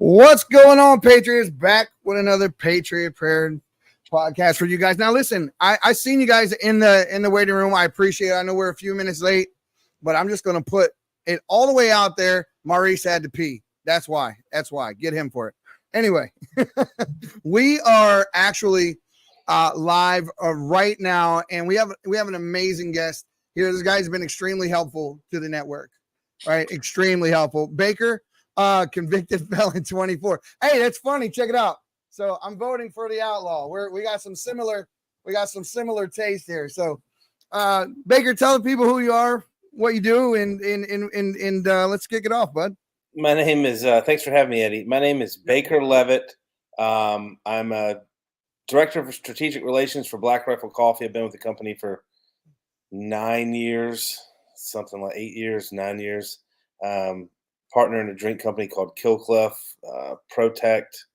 What's going on, Patriots? Back with another Patriot Prayer podcast for you guys. Now, listen, I seen you guys in the waiting room. I appreciate it. I know we're a few minutes late, but I'm just going to put it all the way out there. Maurice had to pee. That's why. Get him for it. Anyway, we are actually live right now, and we have an amazing guest here. This guy's been extremely helpful to the network, right? Extremely helpful. Baker. Convicted felon 24. Hey, that's funny. Check it out. So I'm voting for the outlaw. We got some similar taste here. So Baker, tell the people who you are, what you do, and let's kick it off, bud. My name is thanks for having me, Eddie. My name is Baker Levitt. I'm a director of strategic relations for Black Rifle Coffee. I've been with the company for 9 years, something like 8 years, 9 years. Partner in a drink company called Killcliff, Protect.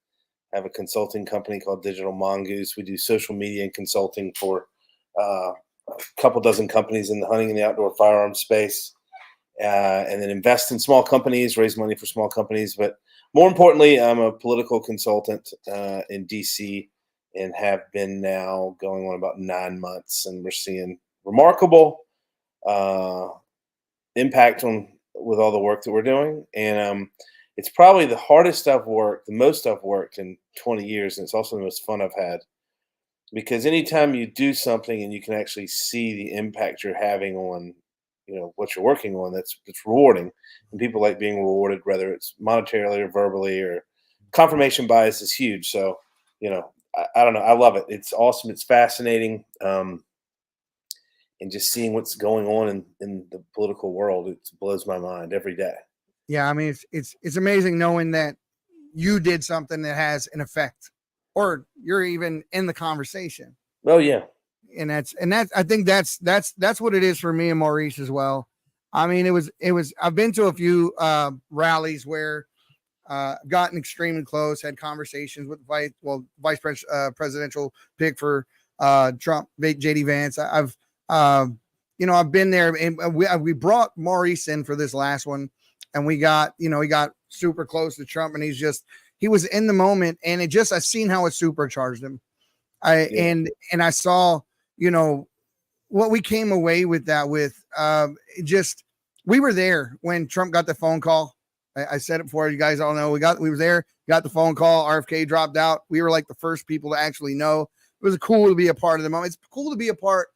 I have a consulting company called Digital Mongoose. We do social media and consulting for a couple dozen companies in the hunting and the outdoor firearms space, and then invest in small companies, raise money for small companies. But more importantly, I'm a political consultant in DC and have been now going on about 9 months, and we're seeing remarkable impact with all the work that we're doing. And it's probably the hardest the most I've worked in 20 years. And it's also the most fun I've had, because anytime you do something and you can actually see the impact you're having on, what you're working on, it's rewarding. And people like being rewarded, whether it's monetarily or verbally, or confirmation bias is huge. So, I don't know. I love it. It's awesome. It's fascinating. And just seeing what's going on in the political world, it blows my mind every day. Yeah, I mean, it's amazing knowing that you did something that has an effect, or you're even in the conversation. Oh yeah, and that's I think that's what it is for me and Maurice as well. I mean, it was. I've been to a few rallies where gotten extremely close, had conversations with vice presidential pick for Trump, JD Vance. I've been there, and we brought Maurice in for this last one, and he got super close to Trump, and he was in the moment, and I've seen how it supercharged him. And I saw, what we came away with that with, we were there when Trump got the phone call. I said it before, you guys all know, we were there, got the phone call, RFK dropped out. We were like the first people to actually know. It was cool to be a part of the moment. It's cool to be a part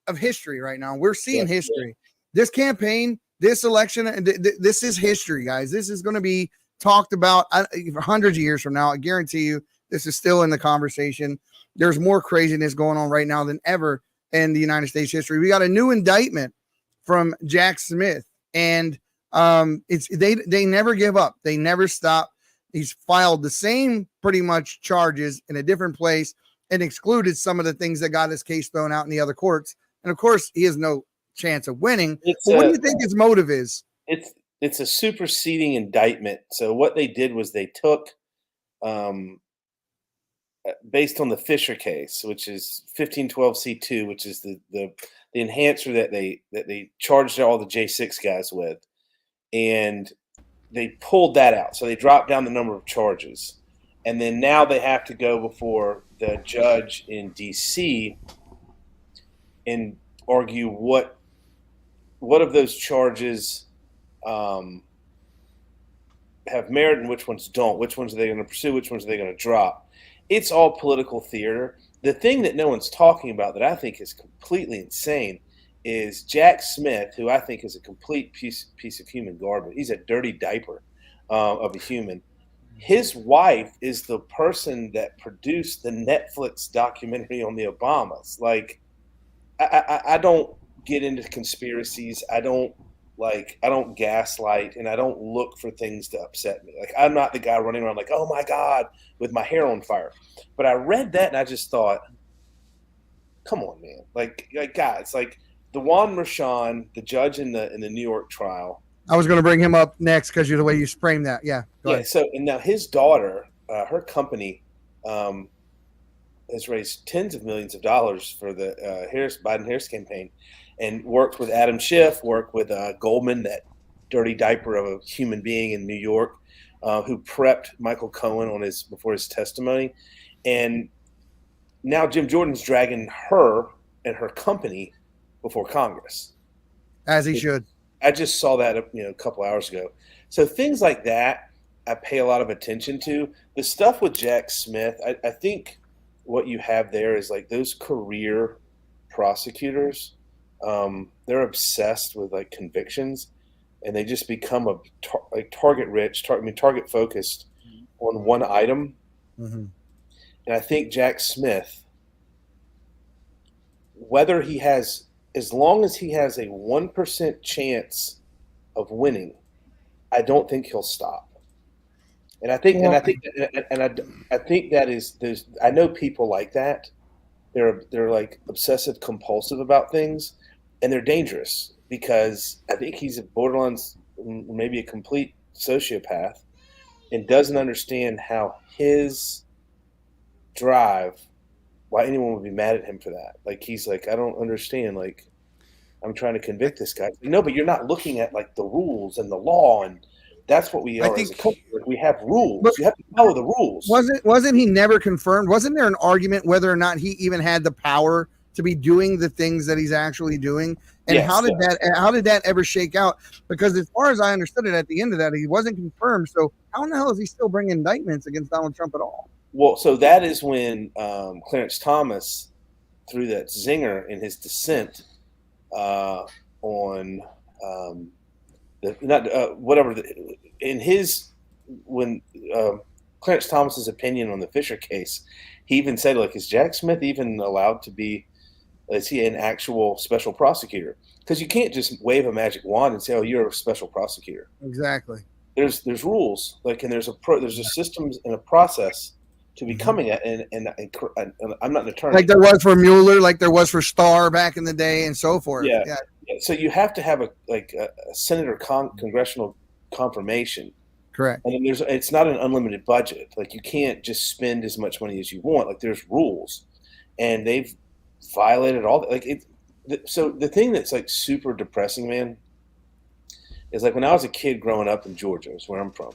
of history right now. We're seeing history. This campaign, this election, this is history, guys. This is going to be talked about for hundreds of years from now. I guarantee you this is still in the conversation. There's more craziness going on right now than ever in the United States history. We got a new indictment from Jack Smith, and they never give up. They never stop. He's filed the same pretty much charges in a different place and excluded some of the things that got his case thrown out in the other courts. And of course, he has no chance of winning. But what do you think his motive is? It's a superseding indictment. So what they did was they took, based on the Fisher case, which is 1512C2, which is the enhancer that they charged all the J6 guys with, and they pulled that out. So they dropped down the number of charges, and then now they have to go before the judge in DC and argue what of those charges have merit and which ones don't. Which ones are they going to pursue? Which ones are they going to drop? It's all political theater. The thing that no one's talking about that I think is completely insane is Jack Smith, who I think is a complete piece of human garbage. He's a dirty diaper of a human. His wife is the person that produced the Netflix documentary on the Obamas. Like, I don't get into conspiracies. I don't gaslight, and I don't look for things to upset me. Like, I'm not the guy running around like, oh my God, with my hair on fire. But I read that and I just thought, come on, man. Like guys, like Dewan Mershon, the judge in the New York trial. I was going to bring him up next because you're the way you framed that. Yeah. Go ahead. So, and now his daughter, her company, has raised tens of millions of dollars for the Biden-Harris campaign, and worked with Adam Schiff, worked with Goldman that dirty diaper of a human being in New York who prepped Michael Cohen on before his testimony, and now Jim Jordan's dragging her and her company before Congress. As he should. I just saw that a couple hours ago. So things like that, I pay a lot of attention to. The stuff with Jack Smith, I think what you have there is like those career prosecutors. They're obsessed with like convictions, and they just become target focused on one item. Mm-hmm. And I think Jack Smith, whether he has, as long as he has a 1% chance of winning, I don't think he'll stop. And I think, I think that is, I know people like that. They're like obsessive compulsive about things, and they're dangerous because I think he's a borderline, maybe a complete sociopath, and doesn't understand how his drive, why anyone would be mad at him for that. Like, he's like, I don't understand. Like, I'm trying to convict this guy. No, but you're not looking at like the rules and the law, and that's what we are as a country. Like, we have rules. You have to follow the rules. Wasn't he never confirmed? Wasn't there an argument whether or not he even had the power to be doing the things that he's actually doing? And Yes, how did that ever shake out? Because as far as I understood it, at the end of that, he wasn't confirmed. So how in the hell is he still bringing indictments against Donald Trump at all? Well, so that is when Clarence Thomas threw that zinger in his dissent on when Clarence Thomas's opinion on the Fisher case. He even said, like, is Jack Smith even allowed to be? Is he an actual special prosecutor? Because you can't just wave a magic wand and say, "Oh, you're a special prosecutor." Exactly. There's rules, like, and there's a systems and a process to becoming it. And I'm not an attorney, like there was for Mueller, like there was for Starr back in the day, and so forth. Yeah. So you have to have a senator congressional confirmation. Correct. And then it's not an unlimited budget. Like, you can't just spend as much money as you want. Like, there's rules, and they've violated all that. Like, so the thing that's like super depressing, man, is like when I was a kid growing up in Georgia, is where I'm from.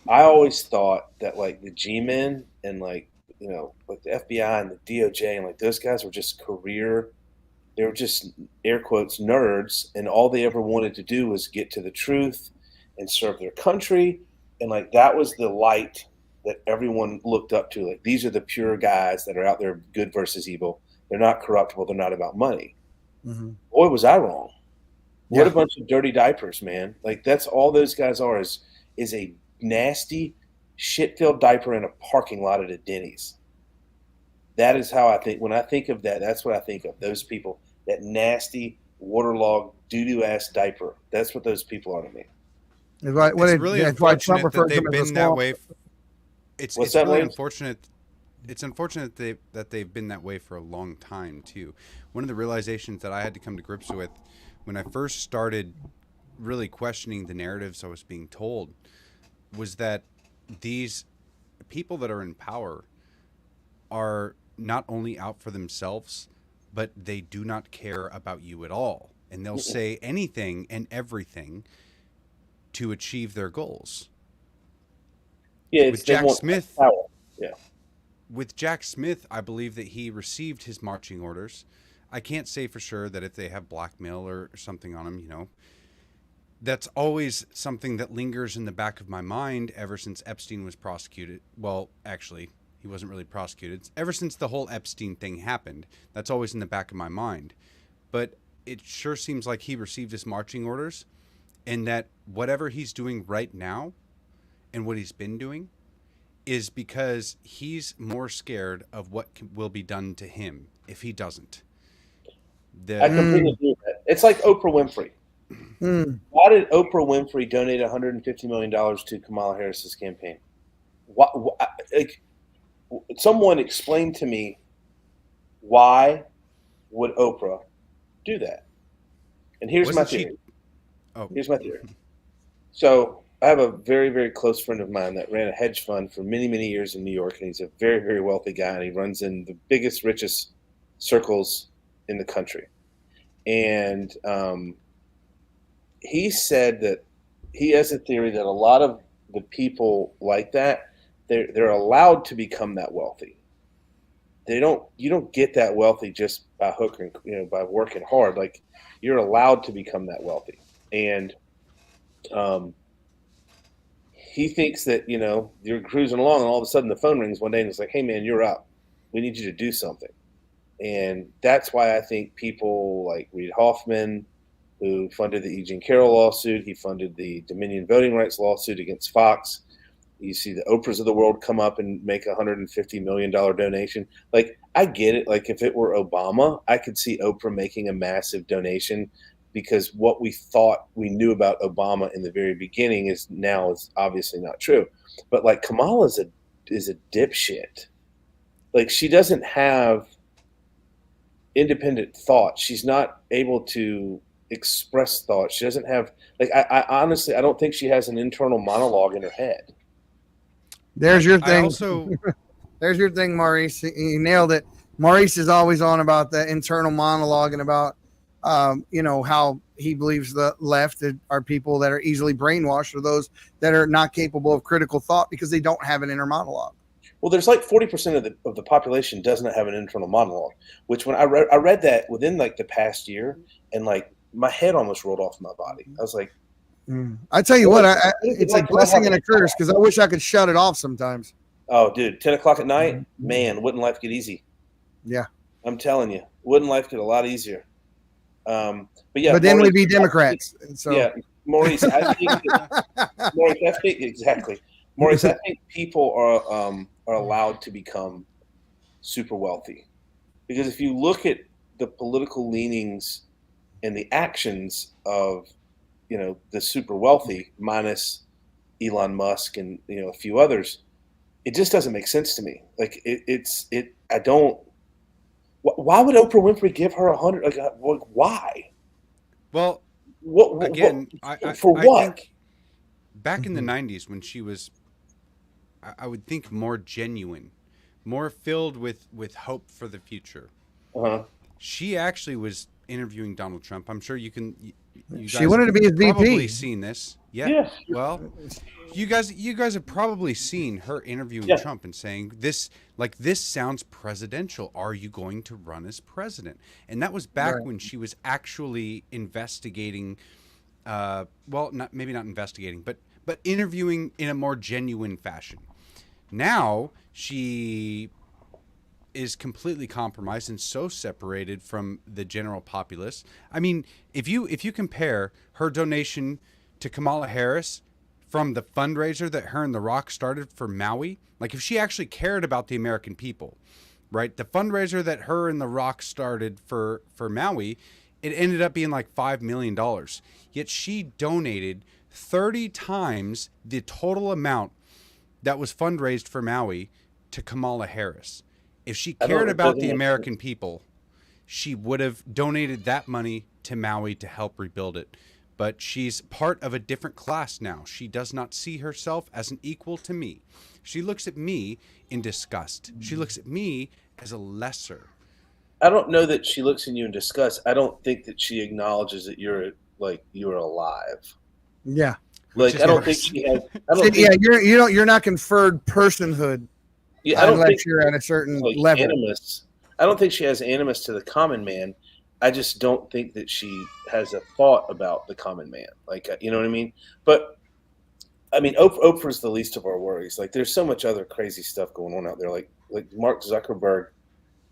I always thought that like the G-men and like the FBI and the DOJ and like those guys were just they were just air quotes nerds, and all they ever wanted to do was get to the truth and serve their country. And like that was the light that everyone looked up to. Like, these are the pure guys that are out there, good versus evil. They're not corruptible. They're not about money. Mm-hmm. Boy, was I wrong. Yeah. What a bunch of dirty diapers, man. Like, that's all those guys are is a nasty, shit-filled diaper in a parking lot at a Denny's. That is how I think. When I think of that, that's what I think of. Those people, that nasty, waterlogged, doo-doo-ass diaper. That's what those people are to me. It's really unfortunate that they've been that way. It's really unfortunate. It's unfortunate that they've been that way for a long time too. One of the realizations that I had to come to grips with when I first started really questioning the narratives I was being told was that these people that are in power are not only out for themselves, but they do not care about you at all, and they'll say anything and everything to achieve their goals. Yeah, with Jack Smith. Power. Yeah. With Jack Smith, I believe that he received his marching orders. I can't say for sure that if they have blackmail or something on him, that's always something that lingers in the back of my mind ever since Epstein was prosecuted. Well, actually, he wasn't really prosecuted. Ever since the whole Epstein thing happened, that's always in the back of my mind. But it sure seems like he received his marching orders, and that whatever he's doing right now and what he's been doing is because he's more scared of what will be done to him if he doesn't. I completely agree with that. It's like Oprah Winfrey. Why did Oprah Winfrey donate $150 million to Kamala Harris's campaign? Someone explain to me, why would Oprah do that? And here's my theory. Here's my theory. So I have a very, very close friend of mine that ran a hedge fund for many, many years in New York, and he's a very, very wealthy guy, and he runs in the biggest, richest circles in the country. And he said that he has a theory that a lot of the people like that, they're allowed to become that wealthy. You don't get that wealthy just by hook and, by working hard. Like, you're allowed to become that wealthy. And um, he thinks that, you're cruising along and all of a sudden the phone rings one day and it's like, hey man, you're up. We need you to do something. And that's why I think people like Reid Hoffman, who funded the E. Jean Carroll lawsuit, he funded the Dominion voting rights lawsuit against Fox. You see the Oprahs of the world come up and make a $150 million donation. Like, I get it. Like, if it were Obama, I could see Oprah making a massive donation, because what we thought we knew about Obama in the very beginning is obviously not true. But like, Kamala is a dipshit. Like, she doesn't have independent thought. She's not able to express thought. She doesn't have, like, I honestly, I don't think she has an internal monologue in her head. There's your thing. There's your thing, Maurice. You nailed it. Maurice is always on about the internal monologue and about, how he believes the left are people that are easily brainwashed, or those that are not capable of critical thought because they don't have an inner monologue. Well, there's like 40% of the population does not have an internal monologue, which when I read that within like the past year, and like my head almost rolled off my body. I was like, I tell you what, it's a blessing and a curse, because I wish I could shut it off sometimes. Oh, dude, 10 o'clock at night, man, wouldn't life get easy? Yeah. I'm telling you, wouldn't life get a lot easier? But yeah. But then we'd be Democrats. Yeah, Maurice, I think exactly. Maurice, I think people are allowed to become super wealthy, because if you look at the political leanings and the actions of the super wealthy, minus Elon Musk and a few others, it just doesn't make sense to me. Like, I don't. Why would Oprah Winfrey give her 100? Like, why? Well, again, I think back in the 90s, when she was, I would think, more genuine, more filled with hope for the future. She actually was interviewing Donald Trump. I'm sure you she wanted to be his VP. Probably seen this. Yeah. Well, you guys have probably seen her interviewing Trump and saying this sounds presidential. Are you going to run as president? And that was back when she was actually investigating. Maybe not investigating, but interviewing in a more genuine fashion. Now she is completely compromised and so separated from the general populace. I mean, if you compare her donation to Kamala Harris from the fundraiser that her and The Rock started for Maui, like, if she actually cared about the American people, right? The fundraiser that her and The Rock started for Maui, it ended up being like $5 million. Yet she donated 30 times the total amount that was fundraised for Maui to Kamala Harris. If she cared about the American people, she would have donated that money to Maui to help rebuild it. But she's part of a different class now. She does not see herself as an equal to me. She looks at me in disgust. She looks at me as a lesser. I don't know that she looks at you in disgust. I don't think that she acknowledges that you're alive. Yeah. Like, I don't think she has. You're not conferred personhood. Yeah, I don't think you're at a certain level. Animus. I don't think she has animus to the common man. I just don't think that she has a thought about the common man. Like, you know what I mean? But I mean, Oprah's the least of our worries. Like, there's so much other crazy stuff going on out there. Like Mark Zuckerberg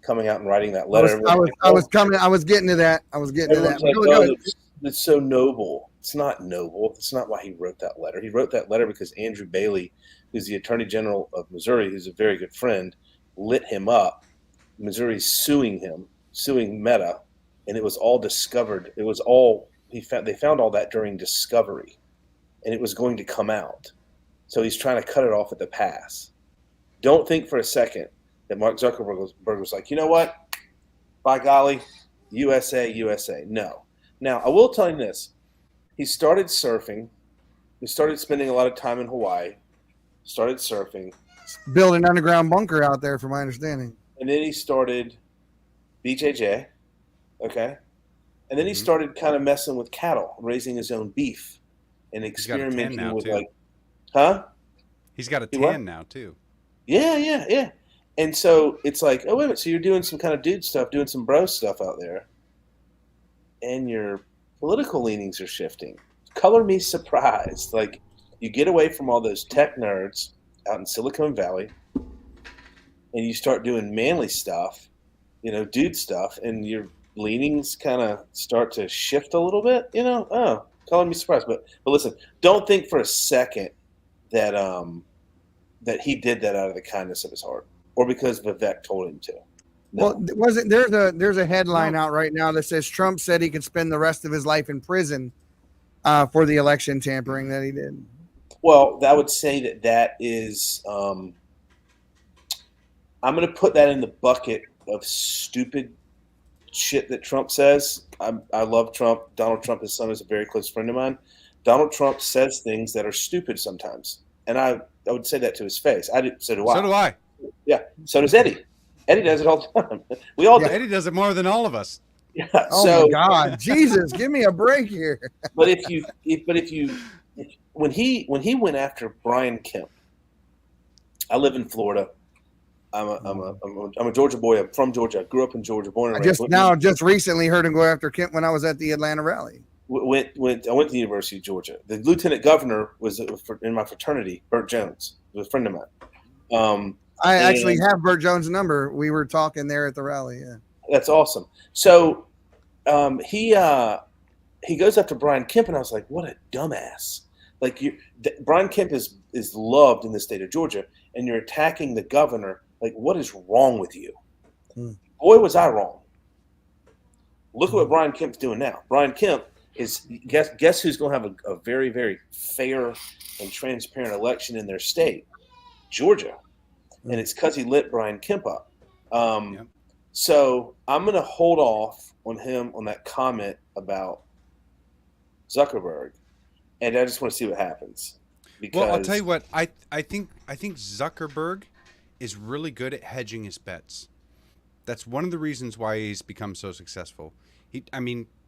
coming out and writing that letter. I was getting to that. Like, it's so noble. It's not noble. It's not why he wrote that letter. He wrote that letter because Andrew Bailey, who's the Attorney General of Missouri, who's a very good friend, lit him up. Missouri's suing Meta, and it was all discovered. It was all they found all that during discovery, and it was going to come out. So he's trying to cut it off at the pass. Don't think for a second that Mark Zuckerberg was like, you know what? By golly, USA. No. Now, I will tell you this. He started surfing. He started spending a lot of time in Hawaii. Started surfing. Built an underground bunker out there, from my understanding. And then he started BJJ. Okay. And then he started kind of messing with cattle, raising his own beef. and He's got a tan experimenting now with too. huh? He's got a He what? tan now too. Yeah. And so it's like, oh wait a minute, so you're doing some kind of dude stuff, doing some bro stuff out there, and your political leanings are shifting. Color me surprised. Like you get away from all those tech nerds out in Silicon Valley, and you start doing manly stuff, dude stuff, and your leanings kind of start to shift a little bit. Oh, color me surprised. But listen, don't think for a second that that he did that out of the kindness of his heart or because Vivek told him to. Well, No. wasn't there's a headline No. out right now that says Trump said he could spend the rest of his life in prison for the election tampering that he did. Well, I would say that is. I'm going to put that in the bucket of stupid shit that Trump says. I love Trump. Donald Trump, his son, is a very close friend of mine. Donald Trump says things that are stupid sometimes, and I would say that to his face. So do I. So do I. Yeah. So does Eddie. Eddie does it all the time. We all do. Eddie does it more than all of us. Yeah. Oh So, my God, Jesus, give me a break here. but when he went after Brian Kemp, I live in Florida. I'm a Georgia boy. I'm from Georgia. I grew up in Georgia, born and I raised. just recently heard him go after Kemp when I was at the Atlanta rally. I went to the University of Georgia. The lieutenant governor was in my fraternity. Burt Jones was a friend of mine. I actually have Burt Jones' number. We were talking there at the rally. Yeah, that's awesome. So he goes after Brian Kemp, and I was like, what a dumbass! Like Brian Kemp is loved in the state of Georgia, and you're attacking the governor. Like, what is wrong with you? Boy, was I wrong. Look at what Brian Kemp's doing now. Brian Kemp is guess who's going to have a very, very fair and transparent election in their state? Georgia. And it's because he lit Brian Kemp up. Yep. So I'm going to hold off on him on that comment about Zuckerberg, and I just want to see what happens. Because Well, I'll tell you what. I think Zuckerberg is really good at hedging his bets. That's one of the reasons why he's become so successful.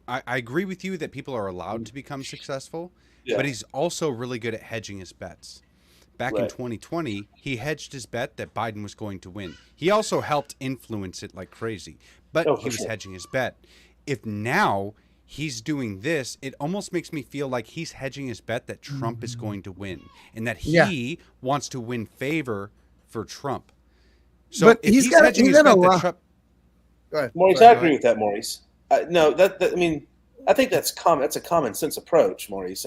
I agree with you that people are allowed to become successful, but he's also really good at hedging his bets. Back in 2020, he hedged his bet that Biden was going to win. He also helped influence it like crazy, but he was hedging his bet. If now he's doing this, it almost makes me feel like he's hedging his bet that Trump is going to win and that he wants to win favor for Trump. So but if he's hedging his bet that Trump... Go ahead. Maurice, I agree with that, Maurice. No, I think that's common. That's a common sense approach, Maurice.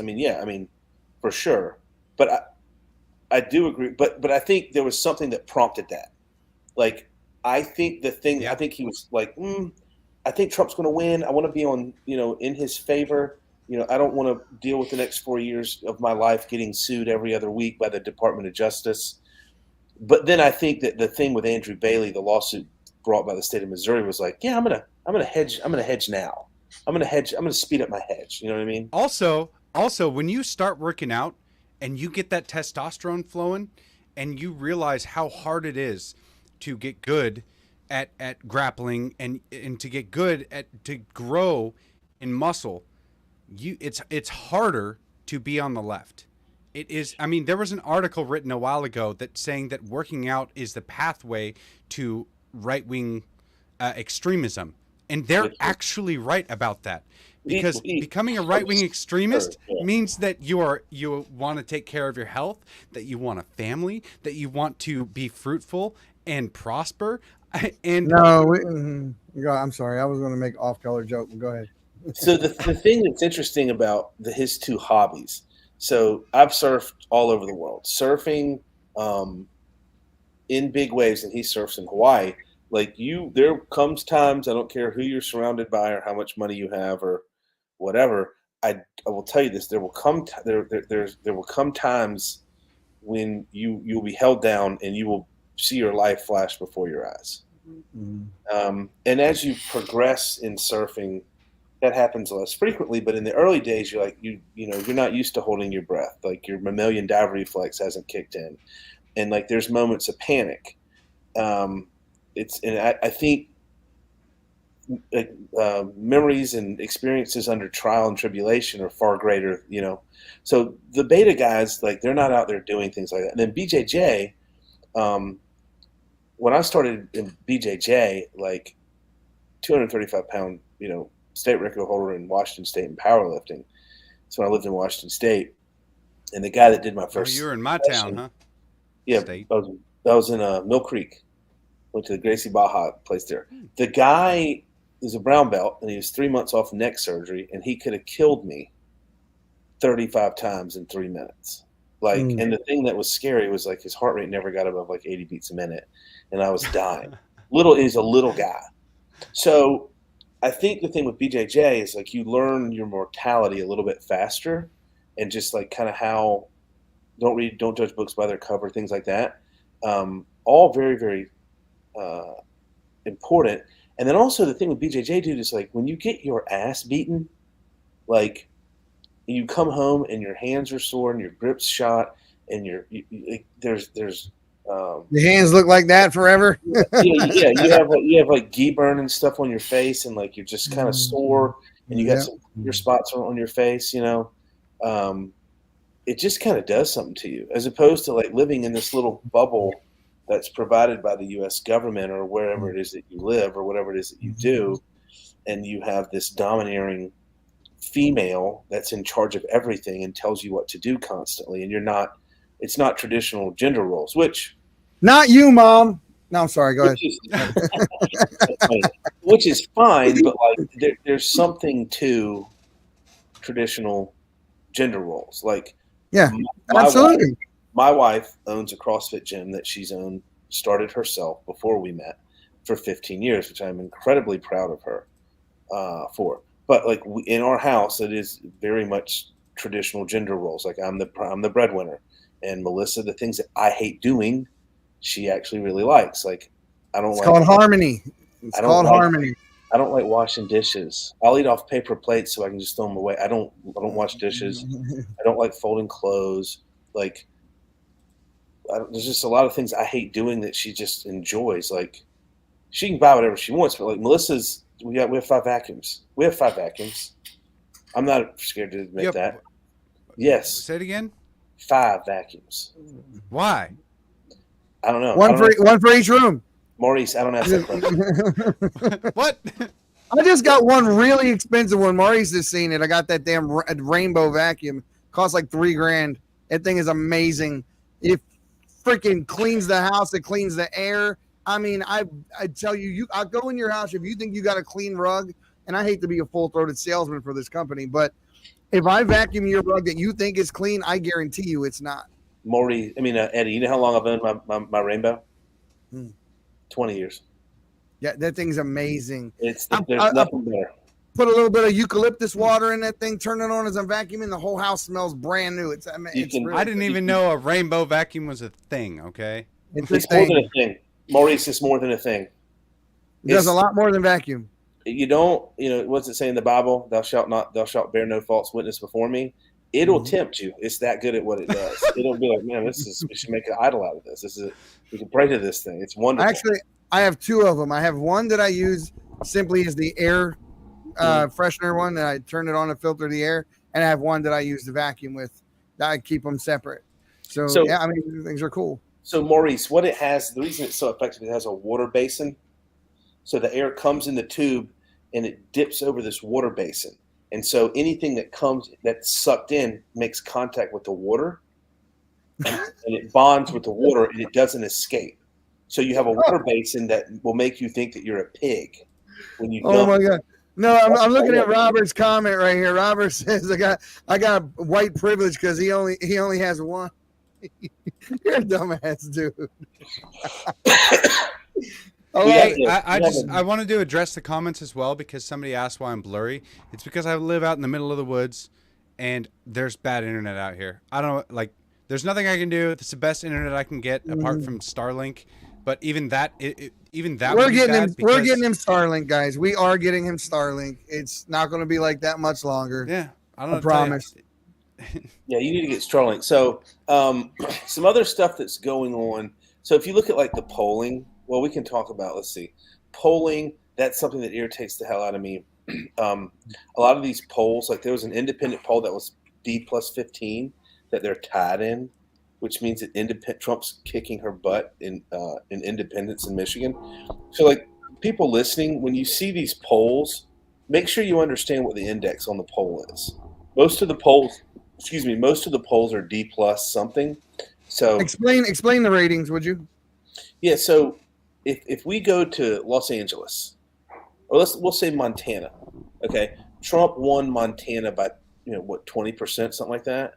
For sure. But I do agree. But I think there was something that prompted that. Like, I think I think he was like, I think Trump's going to win. I want to be on, in his favor. I don't want to deal with the next 4 years of my life getting sued every other week by the Department of Justice. But then I think that the thing with Andrew Bailey, the lawsuit brought by the state of Missouri, was like, I'm gonna hedge now. I'm gonna speed up my hedge. You know what I mean? Also, when you start working out and you get that testosterone flowing and you realize how hard it is to get good at grappling and to get good to grow in muscle, it's harder to be on the left. It is. There was an article written a while ago that saying that working out is the pathway to right-wing extremism, and they're actually right about that. Because becoming a right-wing extremist means that you want to take care of your health, that you want a family, that you want to be fruitful and prosper. And I'm sorry, I was going to make off-color joke, but go ahead. So the thing that's interesting about his two hobbies. So I've surfed all over the world, surfing in big waves, and he surfs in Hawaii. Like there comes times, I don't care who you're surrounded by or how much money you have or whatever. I will tell you this: there will come times when you'll be held down and you will see your life flash before your eyes. Mm-hmm. And as you progress in surfing, that happens less frequently, but in the early days, you're like, you're not used to holding your breath. Like your mammalian dive reflex hasn't kicked in. And like, there's moments of panic. I think memories and experiences under trial and tribulation are far greater, you know. So the beta guys, like, they're not out there doing things like that. And then BJJ, when I started in BJJ, like 235-pound, you know, state record holder in Washington State in powerlifting. So when I lived in Washington State, and the guy that did my Oh, first, you were in my session, town, huh? yeah, State. I was in Mill Creek. Went to the Gracie Baja place there. The guy is a brown belt, and he was 3 months off neck surgery, and he could have killed me 35 times in 3 minutes. Like, and the thing that was scary was, like, his heart rate never got above like 80 beats a minute, and I was dying. He's a little guy. So I think the thing with BJJ is, like, you learn your mortality a little bit faster, and just like kind of how don't judge books by their cover, things like that. All very, very important. And then also the thing with BJJ, dude, is like when you get your ass beaten, like you come home and your hands are sore and your grip's shot and there's the hands look like that forever. yeah, you have like gi burn and stuff on your face, and like you're just kind of sore, and you got some your spots on your face, you know. It just kind of does something to you, as opposed to like living in this little bubble that's provided by the U.S. government or wherever it is that you live or whatever it is that you do, and you have this domineering female that's in charge of everything and tells you what to do constantly, and it's not traditional gender roles, which not you, Mom. No, I'm sorry. Go ahead. Which is fine, but like there's something to traditional gender roles. Like, yeah, absolutely. My wife owns a CrossFit gym that started herself before we met for 15 years, which I'm incredibly proud of her for. But like in our house, it is very much traditional gender roles. Like I'm the breadwinner, and Melissa, the things that I hate doing, she actually really likes. Like It's called harmony. It's called harmony. I don't like washing dishes. I'll eat off paper plates so I can just throw them away. I don't wash dishes. I don't like folding clothes. Like, there's just a lot of things I hate doing that she just enjoys. Like, she can buy whatever she wants, but like Melissa's, we have 5 vacuums. We have 5 vacuums. I'm not scared to admit that. Yes. Say it again. 5 vacuums. Why? I don't know. One for each room. Maurice, I don't ask that question. What? I just got one really expensive one. Maurice has seen it. I got that damn rainbow vacuum. Costs like $3,000. That thing is amazing. It freaking cleans the house. It cleans the air. I mean, I tell you, I'll go in your house if you think you got a clean rug. And I hate to be a full-throated salesman for this company, but if I vacuum your rug that you think is clean, I guarantee you it's not. Eddie, you know how long I've owned my rainbow? 20 years. Yeah, that thing's amazing. There's nothing better. Put a little bit of eucalyptus water in that thing, turn it on as I'm vacuuming, the whole house smells brand new. I didn't even know a rainbow vacuum was a thing, okay? It's more than a thing. Maurice, it's more than a thing. It does a lot more than vacuum. What's it say in the Bible? Thou shalt bear no false witness before me. It'll tempt you. It's that good at what it does. It'll be like, man, we should make an idol out of this. We can pray to this thing. It's wonderful. Actually, I have 2 of them. I have one that I use simply as the air freshener one that I turn it on to filter the air, and I have one that I use the vacuum with. That I keep them separate. So yeah, I mean, things are cool. So Maurice, what it has, the reason it's so effective, it has a water basin. So the air comes in the tube and it dips over this water basin. And so anything that's sucked in makes contact with the water and it bonds with the water and it doesn't escape. So you have a water basin that will make you think that you're a pig when you Oh my God. No, I'm looking at Robert's comment right here. Robert says I got white privilege because he only has one. You're a dumbass, dude. I wanted to address the comments as well because somebody asked why I'm blurry. It's because I live out in the middle of the woods and there's bad internet out here. I don't like. There's nothing I can do. It's the best internet I can get apart from Starlink. But even that, we're getting him Starlink, guys. We are getting him Starlink. It's not going to be like that much longer. Yeah, I promise. Yeah, you need to get Starlink. So, some other stuff that's going on. So, if you look at like the polling, well, we can talk about. Let's see, polling that's something that irritates the hell out of me. A lot of these polls, like there was an independent poll that was D plus 15 that they're tied in, which means that Trump's kicking her butt in independents in Michigan. So, like, people listening, when you see these polls, make sure you understand what the index on the poll is. Most of the polls, most of the polls are D plus something. So explain the ratings, would you? yeah. So if we go to Los Angeles, or we'll say Montana, okay, Trump won Montana by 20%, something like that.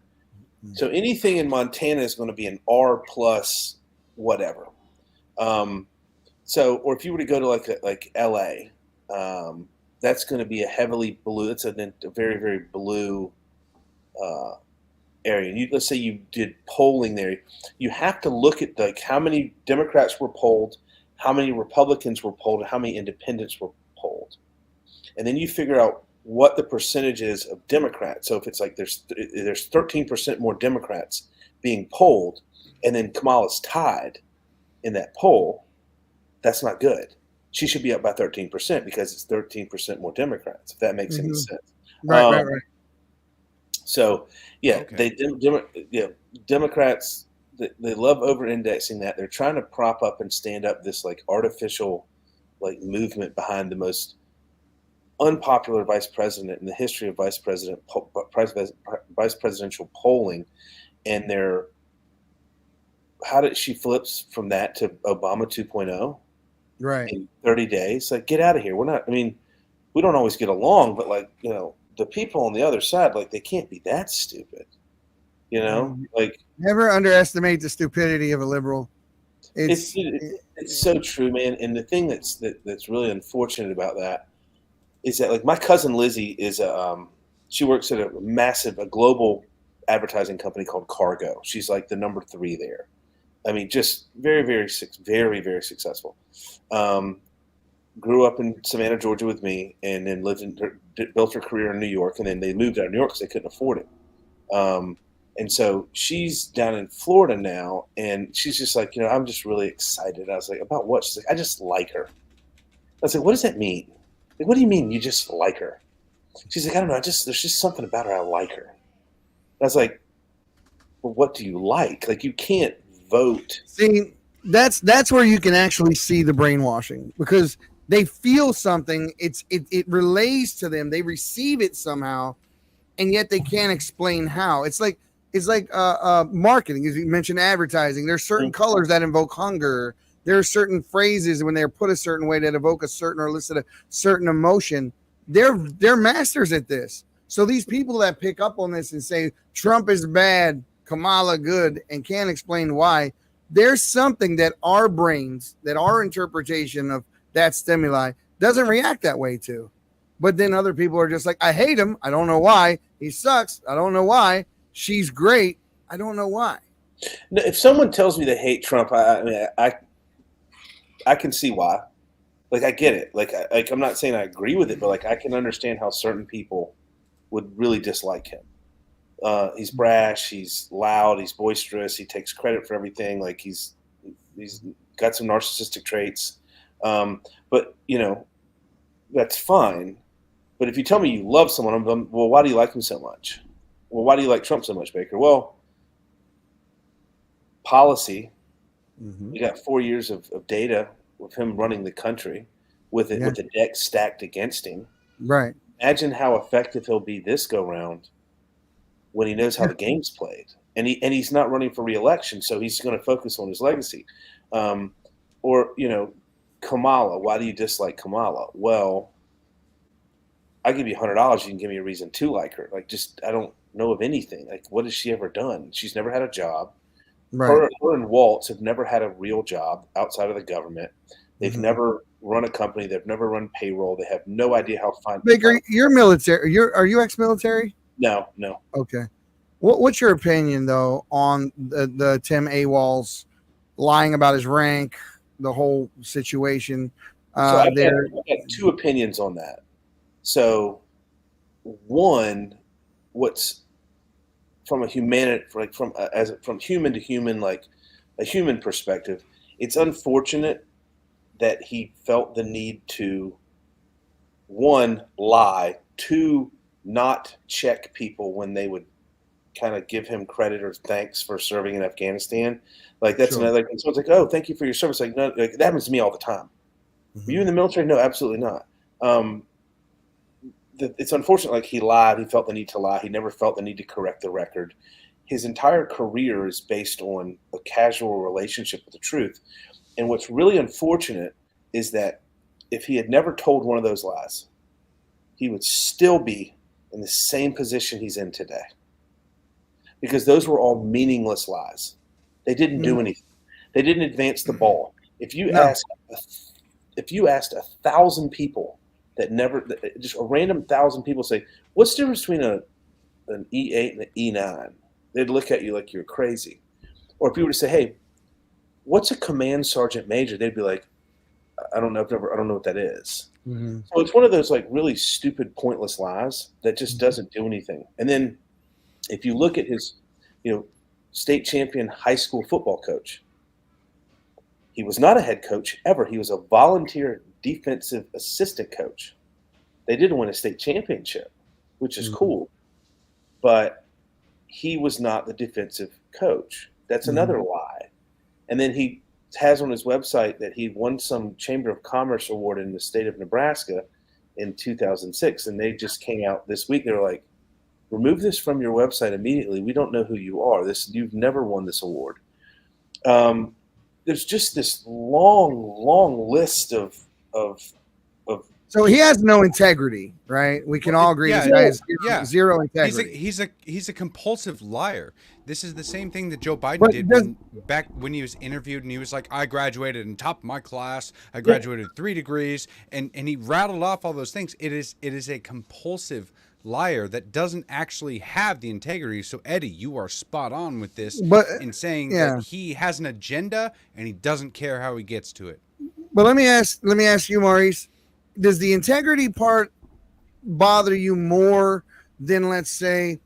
So anything in Montana is going to be an R plus whatever. So, or if you were to go to like LA, that's going to be a heavily blue. It's a very, very blue area. And let's say you did polling there. You have to look at like how many Democrats were polled, how many Republicans were polled, and how many independents were polled. And then you figure out what the percentage is of Democrats. So if it's like there's 13% more Democrats being polled, and then Kamala's tied in that poll, that's not good. She should be up by 13% because it's 13% more Democrats, if that makes any sense. Right. So, yeah, Okay. Democrats, they love over-indexing that. They're trying to prop up and stand up this like artificial like movement behind the most unpopular vice president in the history of vice presidential polling, and she flips from that to Obama 2.0 Right. in 30 days. Like, get out of here. We don't always get along, but like, the people on the other side, like, they can't be that stupid, like, never underestimate the stupidity of a liberal. It's so true, man. And the thing that's really unfortunate about that is that, like, my cousin Lizzy is she works at a global advertising company called Cargo. She's like the number 3 there. I mean, just very, very, very, very successful. Grew up in Savannah, Georgia with me, and then built her career in New York, and then they moved out of New York because they couldn't afford it. And so she's down in Florida now, and she's just like, I'm just really excited. I was like, about what? She's like, I just like her. I was like, what does that mean? Like, what do you mean you just like her? She's like, I don't know. There's just something about her. I like her. I was like, well, what do you like? Like, you can't vote. See, that's where you can actually see the brainwashing, because they feel something. It relays to them. They receive it somehow, and yet they can't explain how. It's like marketing, as you mentioned, advertising. There's certain colors that invoke hunger. There are certain phrases when they're put a certain way that evoke a certain or elicit a certain emotion. They're masters at this. So these people that pick up on this and say Trump is bad, Kamala good, and can't explain why, there's something that our brains, that our interpretation of that stimuli doesn't react that way to. But then other people are just like, I hate him. I don't know why. He sucks. I don't know why. She's great. I don't know why. If someone tells me they hate Trump, I can see why. Like, I get it. Like I'm not saying I agree with it, but like I can understand how certain people would really dislike him. He's brash. He's loud. He's boisterous. He takes credit for everything. Like he's got some narcissistic traits. But that's fine. But if you tell me you love someone, I'm well, why do you like him so much? Well, why do you like Trump so much, Baker? Well, policy. You got 4 years of data with him running the country with the deck stacked against him. Right. Imagine how effective he'll be this go round when he knows how the game's played. And he's not running for re-election, so he's going to focus on his legacy. Or Kamala. Why do you dislike Kamala? Well, I give you $100. You can give me a reason to like her. Like, just, I don't know of anything. Like, what has she ever done? She's never had a job. Right. Her and Waltz have never had a real job outside of the government. They've never run a company. They've never run payroll. They have no idea how to find. Baker, you're military. Are you ex-military? No. Okay. What's your opinion though on the Tim AWOL's lying about his rank, the whole situation? So I've got 2 opinions on that. So, one, what's from a human to human, like a human perspective, it's unfortunate that he felt the need to one, lie, two, not check people when they would kind of give him credit or thanks for serving in Afghanistan. Like that's Sure. another. Someone's like, "Oh, thank you for your service." Like, no, like, that happens to me all the time. Were you in the military? No, absolutely not. It's unfortunate. Like he lied. He felt the need to lie. He never felt the need to correct the record. His entire career is based on a casual relationship with the truth. And what's really unfortunate is that if he had never told one of those lies, he would still be in the same position he's in today. Because those were all meaningless lies. They didn't do anything. They didn't advance the ball. If you asked 1,000 people just a random 1,000 people say, what's the difference between an E8 and an E9? They'd look at you like you're crazy. Or if you were to say, hey, what's a command sergeant major? They'd be like, I don't know. I don't know what that is. Mm-hmm. So it's one of those like really stupid, pointless lies that just doesn't do anything. And then if you look at his, state champion high school football coach, he was not a head coach ever. He was a volunteer defensive assistant coach. They didn't win a state championship, which is cool, but he was not the defensive coach. That's another lie. And then he has on his website that he won some Chamber of Commerce award in the state of Nebraska in 2006. And they just came out this week. They were like, remove this from your website immediately. We don't know who you are. You've never won this award. There's just this long list of. So he has no integrity, right? We can all agree this guy has zero integrity. He's a compulsive liar. This is the same thing that Joe Biden did back when he was interviewed, and he was like, I graduated in top of my class. I graduated 3 degrees, and he rattled off all those things. It is a compulsive liar that doesn't actually have the integrity. So Eddie, you are spot on with this in saying that he has an agenda and he doesn't care how he gets to it. But let me ask you, Maurice, does the integrity part bother you more than, let's say,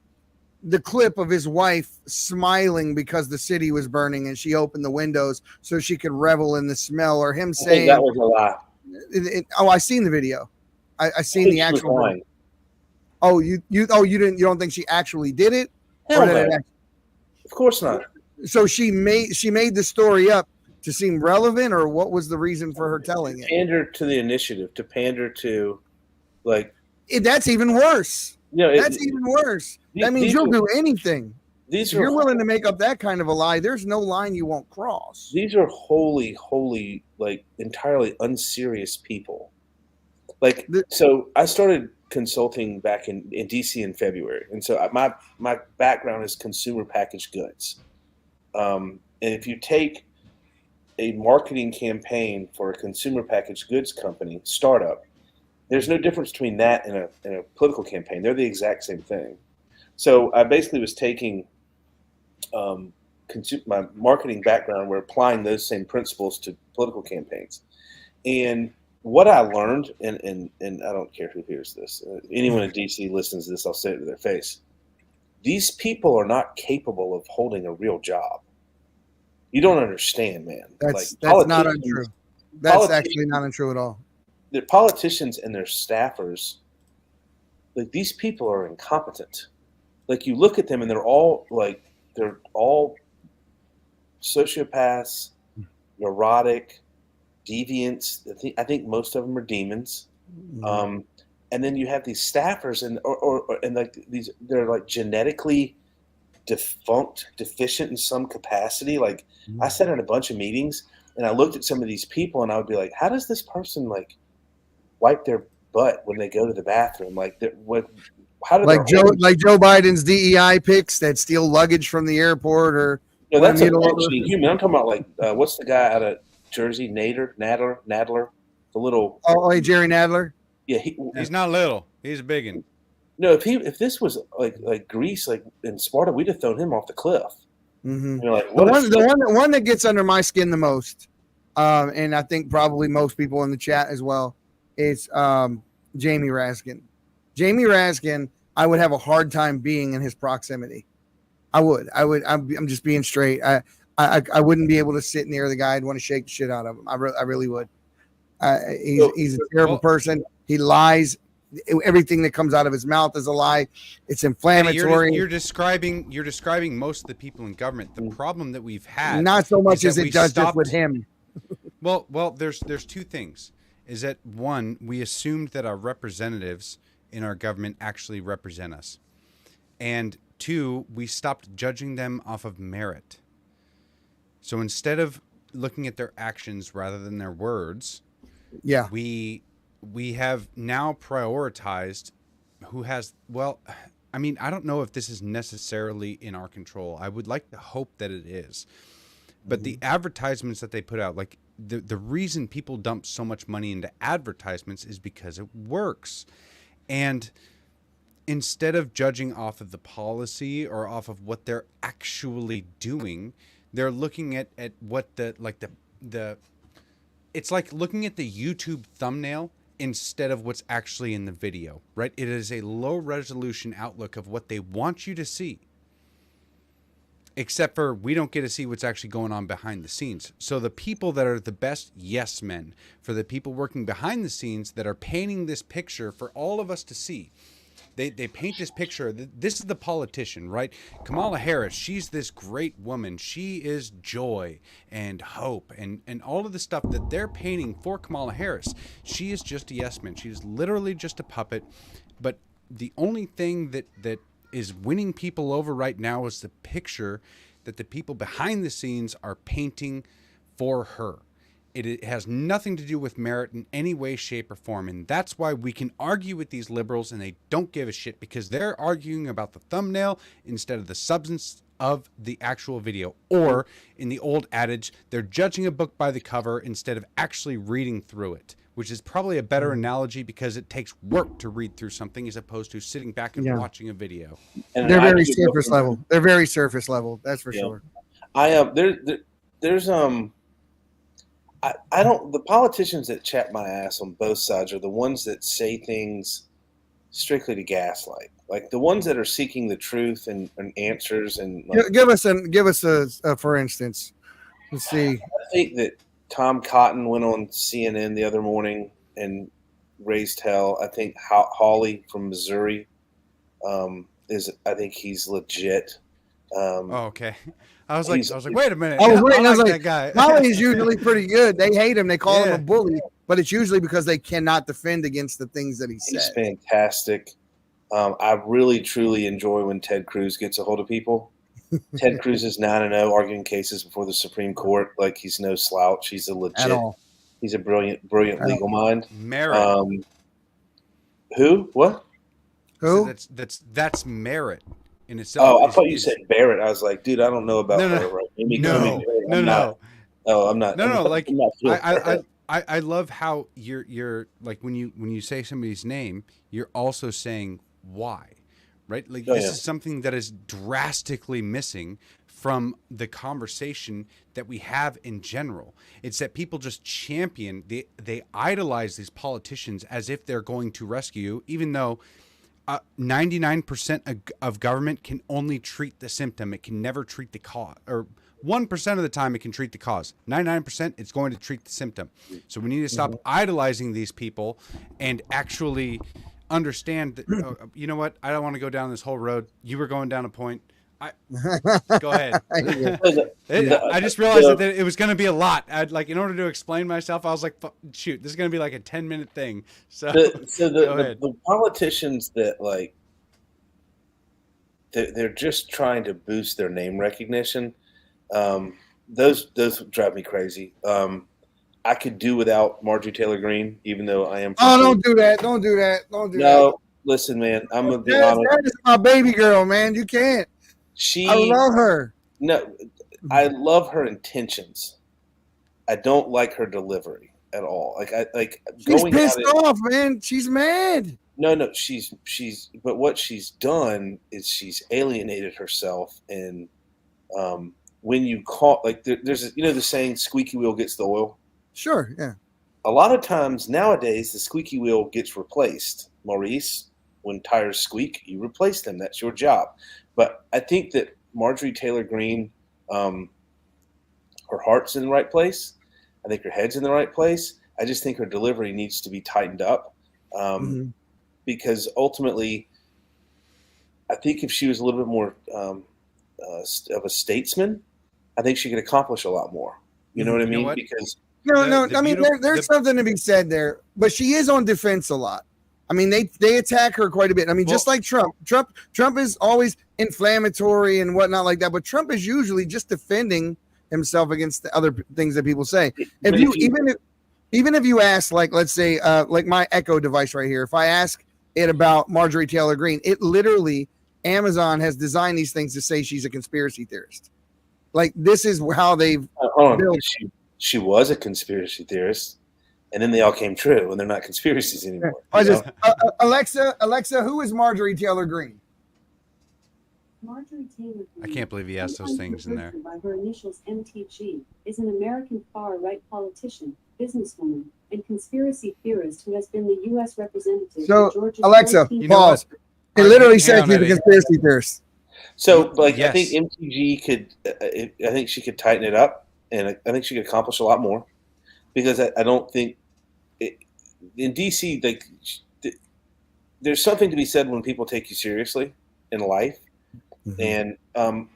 the clip of his wife smiling because the city was burning and she opened the windows so she could revel in the smell, or him saying that was a lie? I seen the video. I seen the actual video. Oh, you don't think she actually did it? Hell no. Of course not. So she made the story up to seem relevant, or what was the reason for her telling it? Pander to the initiative, to pander to, like. That's even worse. That's even worse. That means you'll do anything. If you're willing to make up that kind of a lie, there's no line you won't cross. These are holy, like entirely unserious people. Like, so I started consulting back in DC in February. And so my background is consumer packaged goods. And if you take a marketing campaign for a consumer packaged goods company, startup, there's no difference between that and a political campaign. They're the exact same thing. So I basically was taking my marketing background, we're applying those same principles to political campaigns. And what I learned, and I don't care who hears this, anyone in DC listens to this, I'll say it to their face. These people are not capable of holding a real job. You don't understand, man. That's not untrue. That's actually not untrue at all. The politicians and their staffers, like, these people are incompetent. Like, you look at them and they're all sociopaths, neurotic, deviants. I think most of them are demons. Mm-hmm. And then you have these staffers and like these, they're like genetically deficient in some capacity. Like, mm-hmm. I sat in a bunch of meetings and I looked at some of these people and I would be like, how does this person like wipe their butt when they go to the bathroom? Like, how do Joe Biden's DEI picks that steal luggage from the airport, or that's actually human. I'm talking about like what's the guy out of Jersey, Nadler, the little Jerry Nadler. Yeah, he's not little. He's a big one. No, if this was like Greece, like in Sparta, we'd have thrown him off the cliff. Mm-hmm. Like, the one that gets under my skin the most, and I think probably most people in the chat as well, is Jamie Raskin. Jamie Raskin, I would have a hard time being in his proximity. I would. I'm just being straight. I wouldn't be able to sit near the guy. I'd want to shake the shit out of him. I really would. He's a terrible person. He lies. Everything that comes out of his mouth is a lie. It's Hey, inflammatory. you're describing most of the people in government. The problem that we've had Not so is much that as it we does just with stopped. him. Well, there's two things. Is that one, we assumed that our representatives in our government actually represent us, and two, we stopped judging them off of merit. So instead of looking at their actions rather than their words, Yeah. we have now prioritized who has, well, I mean, I don't know if this is necessarily in our control. I would like to hope that it is. But the advertisements that they put out, like the reason people dump so much money into advertisements is because it works. And instead of judging off of the policy or off of what they're actually doing, they're looking at what the it's like looking at the YouTube thumbnail instead of what's actually in the video, right? It is a low resolution outlook of what they want you to see. Except for we don't get to see what's actually going on behind the scenes. So the people that are the best yes men, for the people working behind the scenes that are painting this picture for all of us to see, they paint this picture. This is the politician, right? Kamala Harris, she's this great woman. She is joy and hope and all of the stuff that they're painting for Kamala Harris. She is just a yes man. She's literally just a puppet. But the only thing that is winning people over right now is the picture that the people behind the scenes are painting for her. It has nothing to do with merit in any way, shape, or form. And that's why we can argue with these liberals and they don't give a shit, because they're arguing about the thumbnail instead of the substance of the actual video. Or in the old adage, they're judging a book by the cover instead of actually reading through it, which is probably a better analogy because it takes work to read through something as opposed to sitting back and watching a video. And They're very surface level. They're very surface level. That's for sure. There's I don't, the politicians that chat my ass on both sides are the ones that say things strictly to gaslight. Like the ones that are seeking the truth and answers and like, give us a for instance. Let's see. I think that Tom Cotton went on CNN the other morning and raised hell. I think Hawley from Missouri I think he's legit. Okay. I was like, wait a minute. I was like, that guy. Hawley's usually pretty good. They hate him. They call him a bully, but it's usually because they cannot defend against the things that he says. He's fantastic. I really, truly enjoy when Ted Cruz gets a hold of people. Ted Cruz is 9-0, arguing cases before the Supreme Court. Like he's no slouch. He's a legit. He's a brilliant legal mind. Merit. Who? What? Who? So that's merit in itself. Oh, I thought you said Barrett. I was like, dude, I don't know about her. Right? No. Oh, I'm not. No. Like I'm not I love how you're like when you say somebody's name, you're also saying why, right? Like this is something that is drastically missing from the conversation that we have in general. It's that people just champion, they idolize these politicians as if they're going to rescue you, even though 99% of government can only treat the symptom. It can never treat the cause. Or 1% of the time it can treat the cause. 99% it's going to treat the symptom. So we need to stop idolizing these people and actually understand that, you know what? I don't want to go down this whole road. You were going down a point. Go ahead. I just realized that it was going to be a lot. In order to explain myself, I was like, shoot, this is going to be like a 10-minute thing. So the politicians that like, they're just trying to boost their name recognition. Those drive me crazy. I could do without Margie Taylor Greene, even though I am. Oh, don't do that. Don't do that. Don't do that. No, listen, man. I'm gonna be honest. That is my baby girl, man. You can't. I love her. No, I love her intentions. I don't like her delivery at all. She's pissed off, man. She's mad. No, she's. But what she's done is she's alienated herself, and when you call there's the saying, squeaky wheel gets the oil. Sure, yeah. A lot of times nowadays the squeaky wheel gets replaced. Maurice, when tires squeak, you replace them. That's your job. But I think that Marjorie Taylor Greene, her heart's in the right place. I think her head's in the right place. I just think her delivery needs to be tightened up. Mhm. because ultimately, I think if she was a little bit more of a statesman, I think she could accomplish a lot more. You know what I You know mean? what? Because No. The I mean, beautiful there's something to be said there, but she is on defense a lot. I mean, they attack her quite a bit. I mean, just Well- like Trump. Trump is always inflammatory and whatnot like that, but Trump is usually just defending himself against the other things that people say. but If you even if you ask, like, let's say, like my Echo device right here, if I ask it about Marjorie Taylor Greene, it literally Amazon has designed these things to say she's a conspiracy theorist. Like, this is how they've hold on, built. she was a conspiracy theorist, and then they all came true, and they're not conspiracies anymore. I you just know? Alexa, who is Marjorie Taylor Greene? Marjorie Taylor Greene, I can't believe he asked those sometimes things in there. referred to by her initials MTG, is an American far-right politician, businesswoman, and conspiracy theorist who has been the U.S. representative So, for Georgia's Alexa, 14th You know pause. what? It All right, literally hang says on, she's a Eddie. conspiracy theorist. So, like, Yes. I think MTG could. I think she could tighten it up, and I think she could accomplish a lot more. Because I don't think in DC, like, there's something to be said when people take you seriously in life. And I'm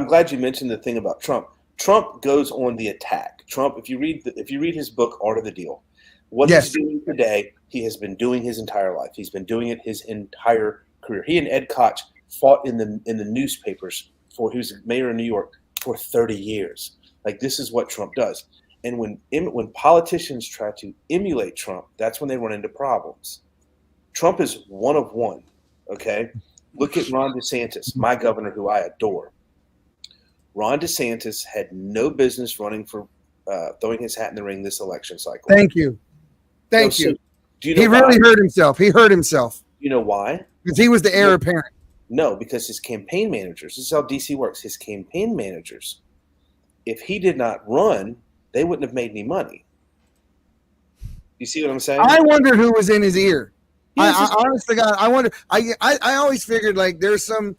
glad you mentioned the thing about Trump. Trump goes on the attack. Trump, if you read his book Art of the Deal, what Yes. he's doing today, he has been doing his entire life. He's been doing it his entire career. He and Ed Koch fought in the newspapers for he was mayor of New York for 30 years. Like, this is what Trump does. And when politicians try to emulate Trump, that's when they run into problems. Trump is one of one. Okay, look at Ron DeSantis, my governor, who I adore. Ron DeSantis had no business running for throwing his hat in the ring this election cycle. Thank you. Thank So, you. do you know He why? really hurt himself. He hurt himself You know why? because he was the heir apparent. No, because his campaign managers. This is how DC works. His campaign managers, if he did not run, they wouldn't have made any money. You see what I'm saying? I wondered who was in his ear. Yes, I honestly, God, I wonder. I always figured like there's some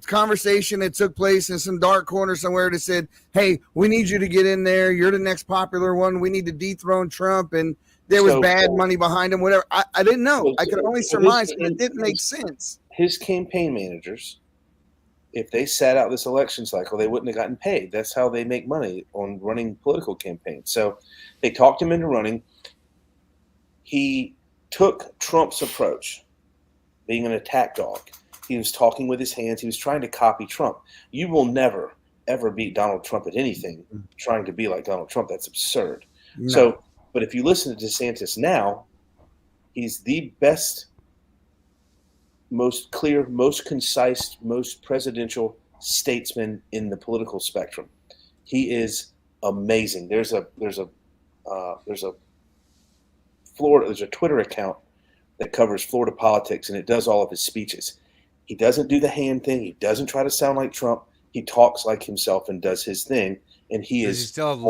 conversation that took place in some dark corner somewhere that said, "Hey, we need you to get in there. You're the next popular one. We need to dethrone Trump." And there was bad money behind him. Whatever. I didn't know. I could only surmise, but it didn't make sense. His campaign managers, if they sat out this election cycle, they wouldn't have gotten paid. That's how they make money on running political campaigns. So they talked him into running. He took Trump's approach, being an attack dog. He was talking with his hands. He was trying to copy Trump. You will never, ever beat Donald Trump at anything trying to be like Donald Trump. That's absurd. No. So, but if you listen to DeSantis now, he's the best, most clear, most concise, most presidential statesman in the political spectrum. He is amazing. There's a Twitter account that covers Florida politics, and it does all of his speeches. He doesn't do the hand thing. He doesn't try to sound like Trump. He talks like himself and does his thing. And he Does is he still have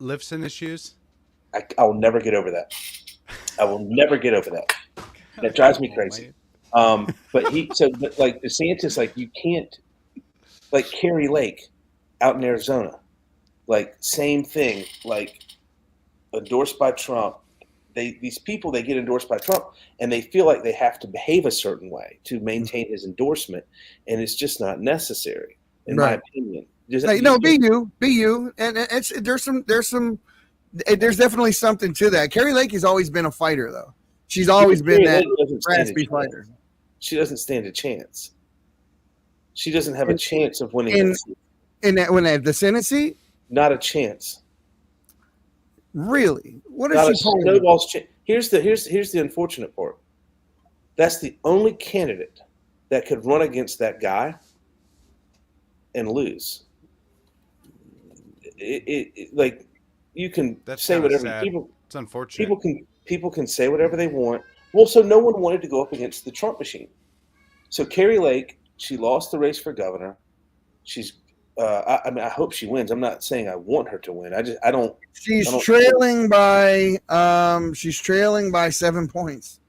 Lifson issues? I'll never get over that. I will never get over that. That drives me crazy. But like DeSantis, like, you can't, like Carrie Lake out in Arizona, like, same thing, like, endorsed by Trump. These people, they get endorsed by Trump and they feel like they have to behave a certain way to maintain his endorsement, and it's just not necessary, in my opinion. Be you, and there's definitely something to that. Carrie Lake has always been a fighter, though. She's always been that raspy fighter. She doesn't stand a chance. She doesn't have a chance of winning in the Senate seat. Not a chance. Really? What Not is a she pulling? snowball's chance. Here's the unfortunate part. That's the only candidate that could run against that guy and lose. Like, you can say whatever people. It's unfortunate. People can say whatever they want. Well, so no one wanted to go up against the Trump machine. So Carrie Lake, she lost the race for governor. She's I hope she wins. I'm not saying I want her to win. I don't. She's trailing by 7 points.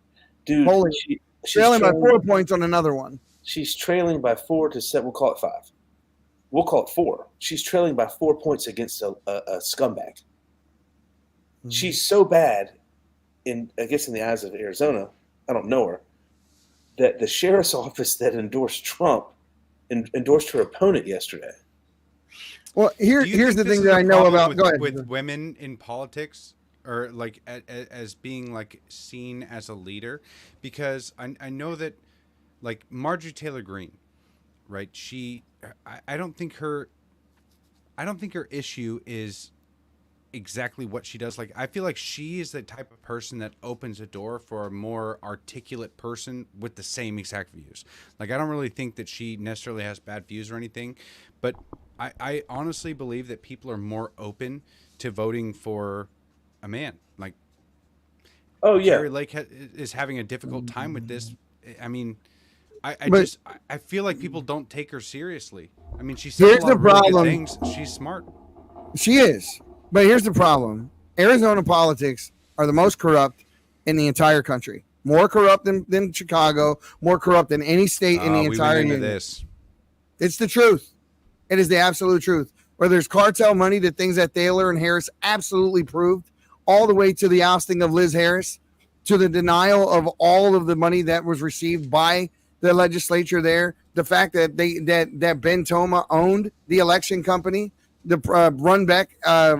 Dude, she's trailing by 4 points on another one. She's trailing by 4 to 7. We'll call it 5. We'll call it 4. She's trailing by 4 points against a scumbag. Mm-hmm. She's so bad. I guess in the eyes of Arizona, I don't know her, that the sheriff's office that endorsed Trump endorsed her opponent yesterday. Well, Do you here's think the this thing is that a I know problem about. with, Go ahead. with women in politics, or like as being like seen as a leader? Because I know that like Marjorie Taylor Greene, right? I don't think her issue is exactly what she does. Like, I feel like she is the type of person that opens a door for a more articulate person with the same exact views. Like, I don't really think that she necessarily has bad views or anything, but I honestly believe that people are more open to voting for a man. Like, Oh yeah, Carrie Lake is having a difficult time with this. I mean, But I feel like people don't take her seriously. I mean, she says a here's lot the of really good problem. things. She's smart. She is. But here's the problem. Arizona politics are the most corrupt in the entire country. More corrupt than Chicago, more corrupt than any state in the We went entire into union. this. It's the truth. It is the absolute truth. Where there's cartel money, the things that Thaler and Harris absolutely proved, all the way to the ousting of Liz Harris, to the denial of all of the money that was received by the legislature there, the fact that that Ben Toma owned the election company, the Runbeck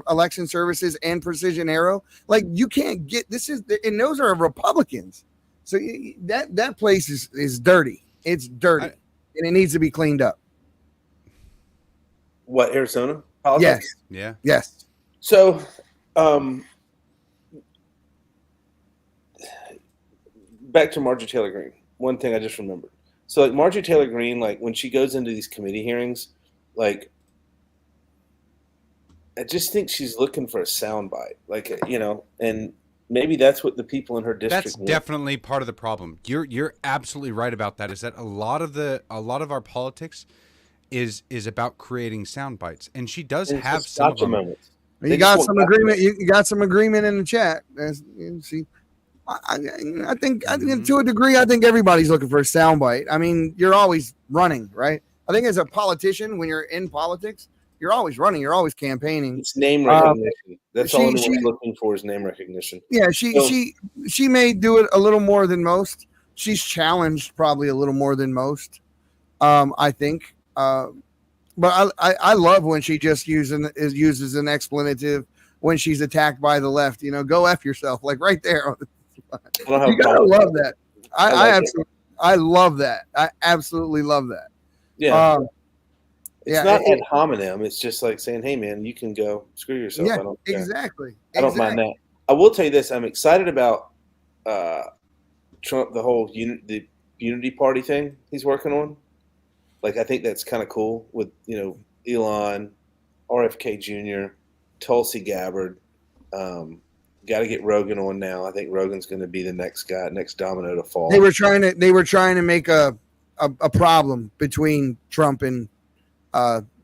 election services and Precision Arrow. Like, you can't get this is, and those are Republicans. So that place is dirty. It's dirty, and it needs to be cleaned up. what, Arizona politics? Yes, Yeah. yes. So, back to Margie Taylor Greene. One thing I just remembered. So, like, Margie Taylor Greene, like, when she goes into these committee hearings, like, I just think she's looking for a soundbite, like, and maybe that's what the people in her district That's want. definitely part of the problem. You're absolutely right about that. Is that a lot of our politics is about creating sound bites, and she does And it's have just some of gotcha them. moments. You They got just some want agreement. You got some agreement in the chat. See, I think to a degree, I think everybody's looking for a soundbite. I mean, you're always running, right? I think as a politician, when you're in politics, you're always running. You're always campaigning. It's name recognition. That's all anyone's she- looking for is name recognition. Yeah, So- she may do it a little more than most. She's challenged probably a little more than most. I think. But I love when she just uses an expletive when she's attacked by the left. Go F yourself, like right there. I don't have You a gotta problem with love that. that. I like I it. absolutely, I love that. I absolutely love that. Yeah. It's yeah, not it- ad hominem. It's just like saying, hey, man, you can go screw yourself. yeah, I don't care. exactly. I don't mind that. I will tell you this. I'm excited about Trump, the whole the Unity Party thing he's working on. Like, I think that's kind of cool with, Elon, RFK Jr., Tulsi Gabbard. Got to get Rogan on now. I think Rogan's going to be the next domino to fall. They were trying to make a problem between Trump and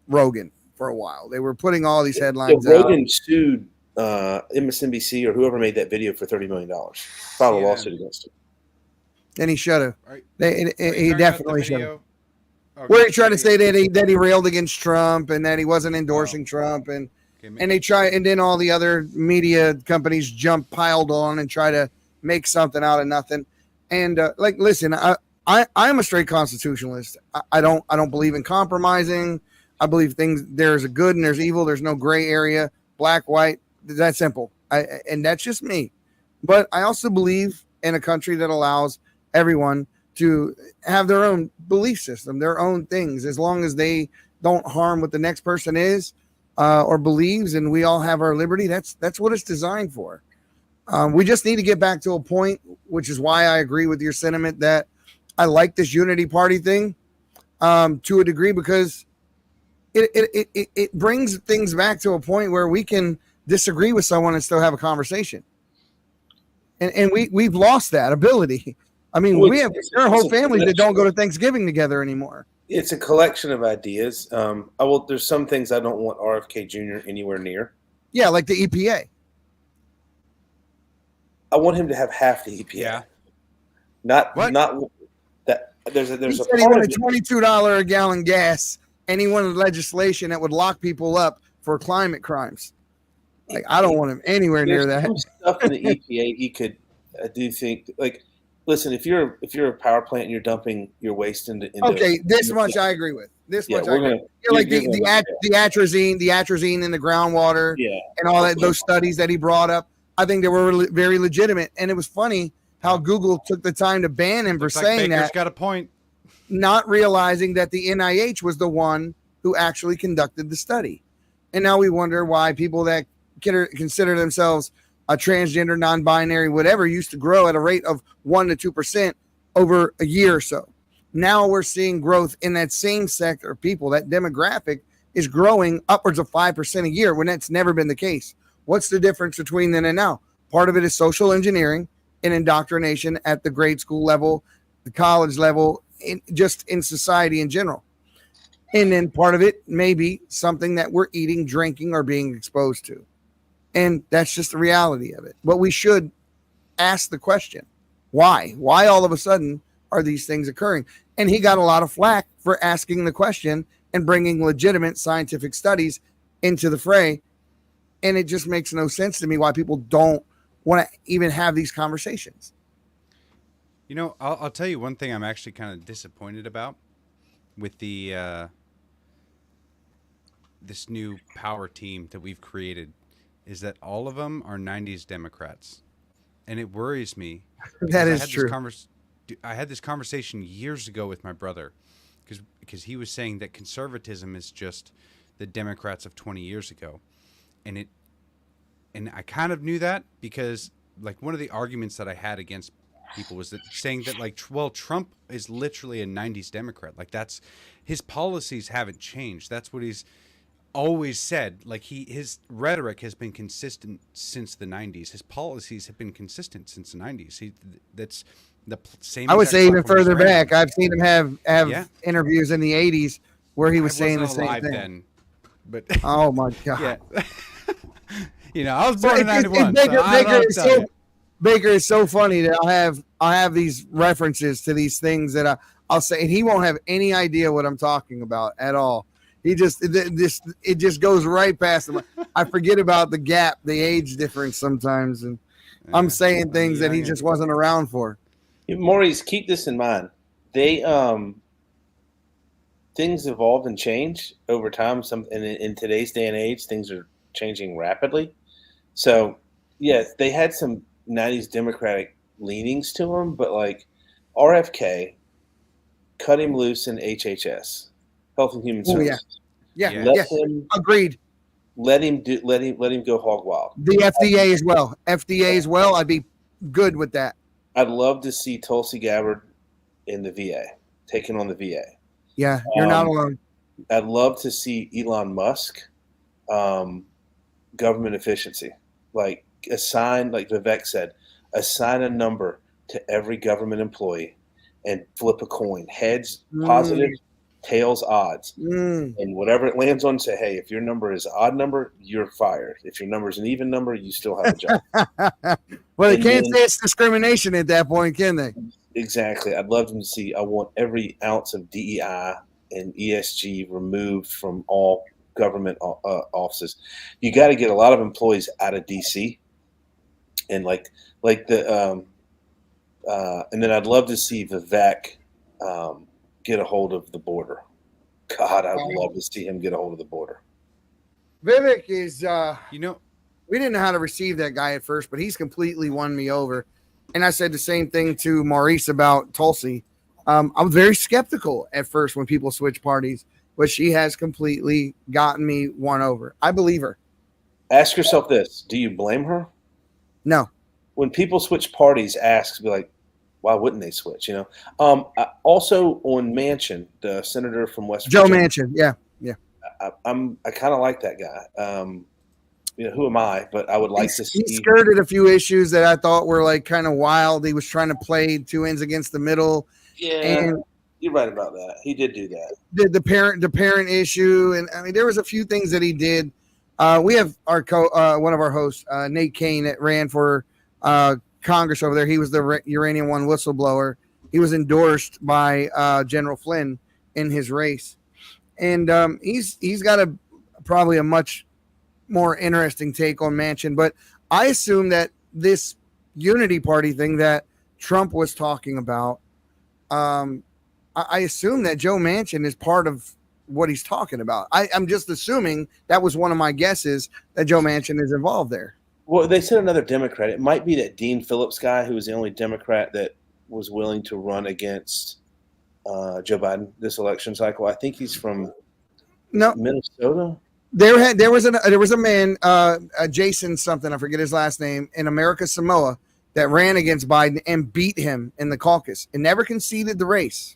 Rogan for a while. They were putting all these headlines out. Rogan sued MSNBC or whoever made that video for $30 million. Filed a lawsuit against him. And he should have. Right. He definitely should have. Okay. Where he tried to say that he railed against Trump and that he wasn't endorsing Trump and then all the other media companies piled on and try to make something out of nothing. And listen, I'm a straight constitutionalist. I don't believe in compromising. I believe there's a good and there's evil. There's no gray area, black, white. That's simple. And that's just me. But I also believe in a country that allows everyone to have their own belief system, their own things, as long as they don't harm what the next person is or believes, and we all have our liberty. That's what it's designed for. We just need to get back to a point, which is why I agree with your sentiment that I like this unity party thing to a degree, because it brings things back to a point where we can disagree with someone and still have a conversation. And we've lost that ability. I mean, there are whole families that don't go to Thanksgiving together anymore. It's a collection of ideas. There's some things I don't want RFK Jr. anywhere near. Yeah, like the EPA. I want him to have half the EPA. Yeah. Not that there's He a said he part wanted of it- $22 a gallon gas, and he wanted legislation that would lock people up for climate crimes. Like, I don't want him anywhere near there's that. some stuff in the EPA he could I do think, like, listen, if you're a power plant and you're dumping your waste into Okay, this much I agree with. This Yeah, much I we're agree. gonna- Yeah, like you're the gonna- the atrazine in the groundwater yeah, and all that, those studies that he brought up, I think they were very legitimate. And it was funny how Google took the time to ban him for Looks like saying Baker's that, got a point. not realizing that the NIH was the one who actually conducted the study. And now we wonder why people that consider themselves a transgender, non-binary, whatever, used to grow at a rate of 1 to 2% over a year or so. Now we're seeing growth in that same sector of people. That demographic is growing upwards of 5% a year when that's never been the case. What's the difference between then and now? Part of it is social engineering and indoctrination at the grade school level, the college level, just in society in general. And then part of it may be something that we're eating, drinking, or being exposed to. And that's just the reality of it. But we should ask the question, why? Why all of a sudden are these things occurring? And he got a lot of flack for asking the question and bringing legitimate scientific studies into the fray. And it just makes no sense to me why people don't want to even have these conversations. You know, I'll tell you one thing I'm actually kind of disappointed about with the this new power team that we've created is that all of them are 90s Democrats. And it worries me. That is true. I had this conversation years ago with my brother because he was saying that conservatism is just the Democrats of 20 years ago. And I kind of knew that because like one of the arguments that I had against people was that saying that like, well, Trump is literally a 90s Democrat. Like that's his policies haven't changed. That's what he's always said. Like his rhetoric has been consistent since the 90s. His policies have been consistent since the 90s. That's the same. I would say even further back. On. I've seen him have interviews in the 80s where he was saying the same thing. Then, but oh my god. Yeah. You know, I was born in 91. Baker is so funny that I'll have these references to these things that I'll say, and he won't have any idea what I'm talking about at all. He it just goes right past him. I forget about the gap, the age difference sometimes, and I'm saying things that he just wasn't around for. Maurice, keep this in mind. They things evolve and change over time. In today's day and age, things are changing rapidly. So, yes, they had some 90s Democratic leanings to them, but like RFK cut him loose in HHS, Health and Human Services. Yeah. Agreed. Let him go hog wild. The FDA as well. I'd be good with that. I'd love to see Tulsi Gabbard in the VA, taking on the VA. Yeah, you're not alone. I'd love to see Elon Musk, government efficiency. Like assign, like Vivek said, assign a number to every government employee and flip a coin. Heads, positive, tails, odds. And whatever it lands on, say, hey, if your number is an odd number, you're fired. If your number is an even number, you still have a job. Well, they can't say it's discrimination at that point, can they? Exactly. I'd love them to see, I want every ounce of DEI and ESG removed from all government offices. You got to get a lot of employees out of DC, and and then I'd love to see Vivek get a hold of the border. God, I'd love to see him get a hold of the border. Vivek is, we didn't know how to receive that guy at first, but he's completely won me over. And I said the same thing to Maurice about Tulsi. I was very skeptical at first when people switch parties, but she has completely gotten me won over. I believe her. Ask yourself this. Do you blame her? No. When people switch parties, be like, why wouldn't they switch? Also on Manchin, the senator from West Virginia. Joe Manchin. Yeah. I kind of like that guy. Who am I? But I would like to see. He skirted a few issues that I thought were like kind of wild. He was trying to play two ends against the middle. Yeah, and you're right about that. He did do that. The parent issue, and I mean there was a few things that he did. We have our one of our hosts, Nate Kane, that ran for Congress over there. He was the Uranium One whistleblower. He was endorsed by General Flynn in his race, and he's got probably a much more interesting take on Manchin. But I assume that this unity party thing that Trump was talking about, I assume that Joe Manchin is part of what he's talking about. I'm just assuming that was one of my guesses that Joe Manchin is involved there. Well, they said another Democrat. It might be that Dean Phillips guy who was the only Democrat that was willing to run against Joe Biden this election cycle. I think he's from Minnesota. There was a man, Jason something, I forget his last name, in America Samoa that ran against Biden and beat him in the caucus and never conceded the race.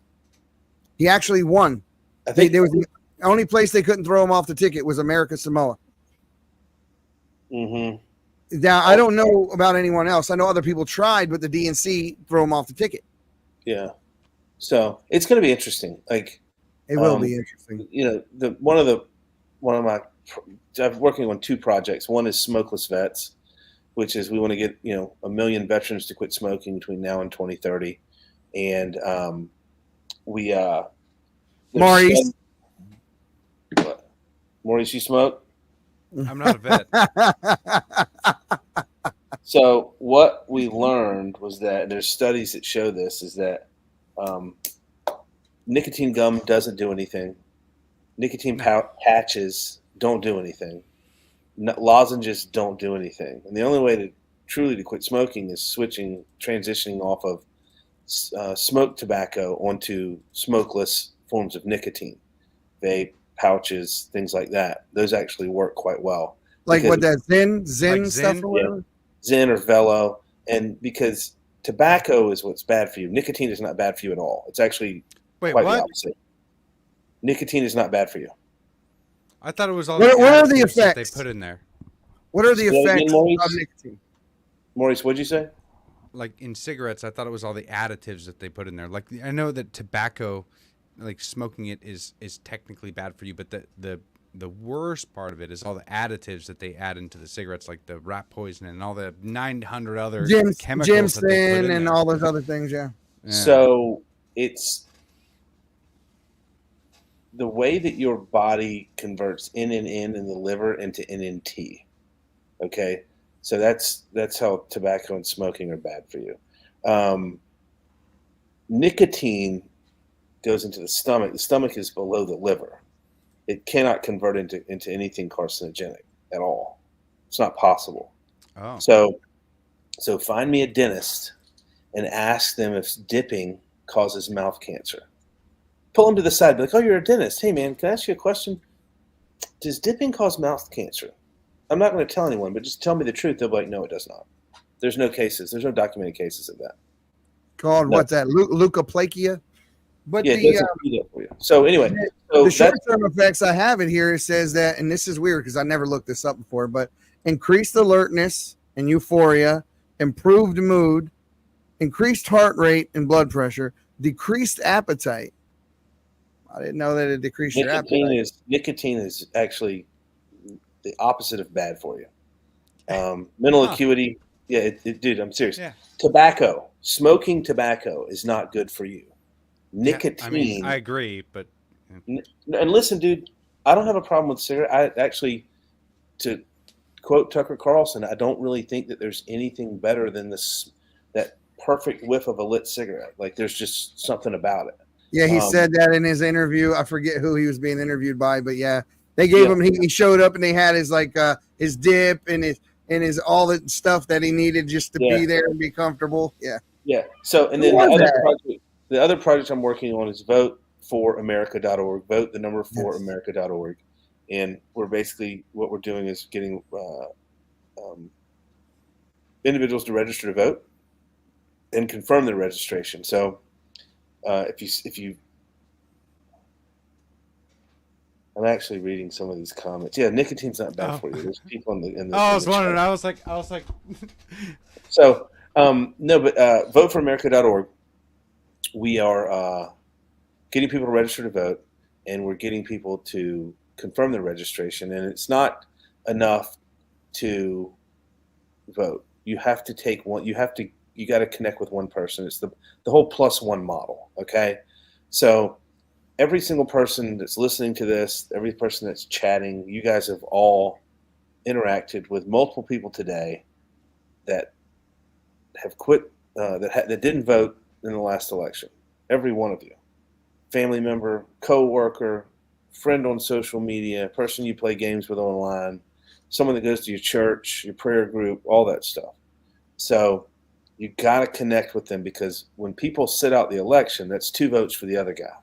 He actually won. I think there was the only place they couldn't throw him off the ticket was America Samoa. Mm-hmm. Now, I don't know about anyone else. I know other people tried, but the DNC threw him off the ticket. Yeah. So it's going to be interesting. Like, it will be interesting. You know, one of my I'm working on 2 projects. One is Smokeless Vets, which is we want to get 1 million veterans to quit smoking between now and 2030, and Maurice, you smoke? I'm not a vet. So what we learned was that, and there's studies that show this, is that nicotine gum doesn't do anything. Nicotine patches don't do anything. Lozenges don't do anything. And the only way to truly quit smoking is transitioning off of smoked tobacco onto smokeless forms of nicotine, vape, pouches, things like that. Those actually work quite well. Like what that Zen like stuff or whatever? Yeah, Zen or Velo. And because tobacco is what's bad for you. Nicotine is not bad for you at all. It's actually quite the opposite. Nicotine is not bad for you. I thought it was all what are the effects that they put in there. What are the effects of nicotine? Maurice, what'd you say? Like in cigarettes, I thought it was all the additives that they put in there. Like I know that tobacco, like smoking it is technically bad for you, but the worst part of it is all the additives that they add into the cigarettes, like the rat poison and all the 900 other chemicals that they put in and there. all those other things. Yeah. So it's the way that your body converts NNN in the liver into NNT. Okay, so that's how tobacco and smoking are bad for you. Nicotine goes into the stomach. The stomach is below the liver. It cannot convert into anything carcinogenic at all. It's not possible. Oh. So find me a dentist and ask them if dipping causes mouth cancer. Pull them to the side, be like, "Oh, you're a dentist. Hey, man, can I ask you a question? Does dipping cause mouth cancer?" I'm not going to tell anyone, but just tell me the truth. They'll be like, "No, it does not." There's no cases. There's no documented cases of that. Called what's that? Leukoplakia? But yeah, it doesn't do that for you. So anyway, the short-term effects I have it here, it says that, and this is weird because I never looked this up before, but increased alertness and euphoria, improved mood, increased heart rate and blood pressure, decreased appetite. I didn't know that it decreased your appetite. Nicotine is actually the opposite of bad for you. Mental acuity. Yeah, dude, I'm serious. Yeah. Tobacco, smoking tobacco is not good for you. Nicotine. Yeah, I mean, I agree, but and listen, dude, I don't have a problem with cigarette. I actually, to quote Tucker Carlson, I don't really think that there's anything better than that perfect whiff of a lit cigarette. Like there's just something about it. Yeah, he said that in his interview. I forget who he was being interviewed by, but yeah, they gave him. He showed up and they had his his dip and his all the stuff that he needed just to be there and be comfortable. Yeah. Yeah. So and then the other project I'm working on is voteforamerica.org. Vote the number 4america.org, and we're basically what we're doing is getting individuals to register to vote and confirm their registration. So if you I'm actually reading some of these comments. Yeah, nicotine's not bad for you. There's people in the I was wondering. I was like So no, but voteforamerica.org. We are getting people to register to vote, and we're getting people to confirm their registration. And it's not enough to vote. You have to take one. You got to connect with one person. It's the whole +1 model. Okay, so every single person that's listening to this, every person that's chatting, you guys have all interacted with multiple people today that have quit, that didn't vote in the last election. Every one of you, family member, co-worker, friend on social media, person you play games with online, someone that goes to your church, your prayer group, all that stuff. So you got to connect with them, because when people sit out the election, that's 2 votes for the other guy.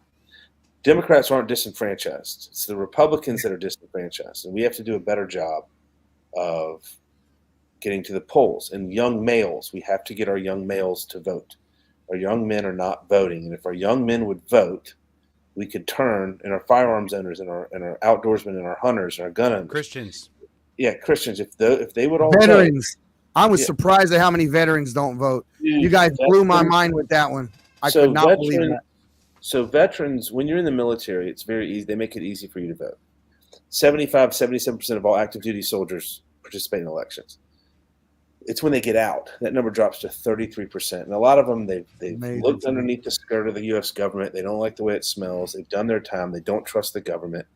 Democrats aren't disenfranchised. It's the Republicans that are disenfranchised. And we have to do a better job of getting to the polls. And young males, we have to get our young males to vote. Our young men are not voting. And if our young men would vote, we could turn, and our firearms owners and our outdoorsmen and our hunters and our gun owners. Christians. Yeah, Christians. If they would all vote. Veterans. I was surprised at how many veterans don't vote. Dude, you guys blew my mind with that one. I could not believe that. So veterans, when you're in the military, it's very easy. They make it easy for you to vote. 77% of all active duty soldiers participate in elections. It's when they get out, that number drops to 33%. And a lot of them, they've looked underneath the skirt of the U.S. government. They don't like the way it smells. They've done their time. They don't trust the government,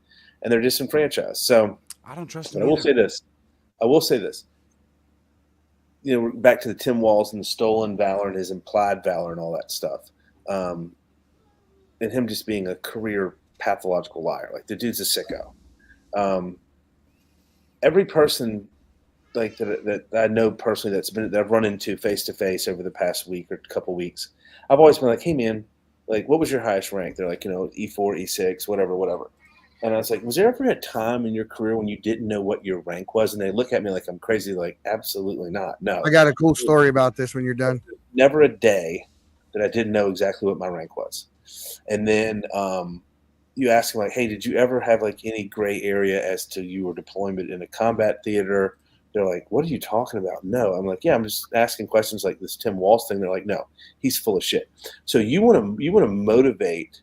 and they're disenfranchised. So I don't trust them. them. I will say this. You know, back to the Tim Walz and the stolen valor and his implied valor and all that stuff. And him just being a career pathological liar. Like, the dude's a sicko. Every person like that I know personally that I've run into face to face over the past week or couple weeks, I've always been like, hey man, like, what was your highest rank? They're like, E4, E6, whatever. And I was like, was there ever a time in your career when you didn't know what your rank was? And they look at me like I'm crazy. Like, absolutely not. No. I got a cool story about this when you're done. Never a day that I didn't know exactly what my rank was. And then you ask them, like, hey, did you ever have like any gray area as to your deployment in a combat theater? They're like, what are you talking about? No. I'm like, yeah, I'm just asking questions like this Tim Walz thing. They're like, no, he's full of shit. So you want to motivate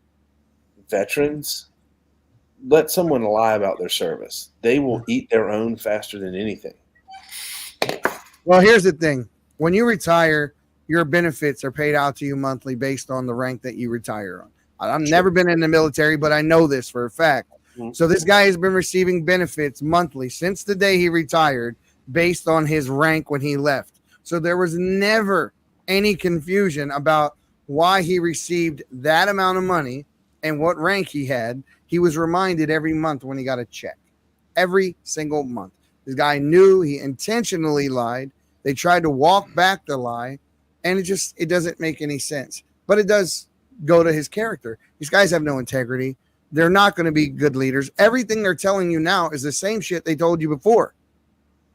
veterans. Let someone lie about their service. They will eat their own faster than anything. Well, here's the thing. When you retire, your benefits are paid out to you monthly based on the rank that you retire on. I've never been in the military, but I know this for a fact. Mm-hmm. So this guy has been receiving benefits monthly since the day he retired based on his rank when he left. So there was never any confusion about why he received that amount of money and what rank he had. He was reminded every month when he got a check, every single month. This guy knew he intentionally lied. They tried to walk back the lie, and it doesn't make any sense. But it does go to his character. These guys have no integrity. They're not going to be good leaders. Everything they're telling you now is the same shit they told you before.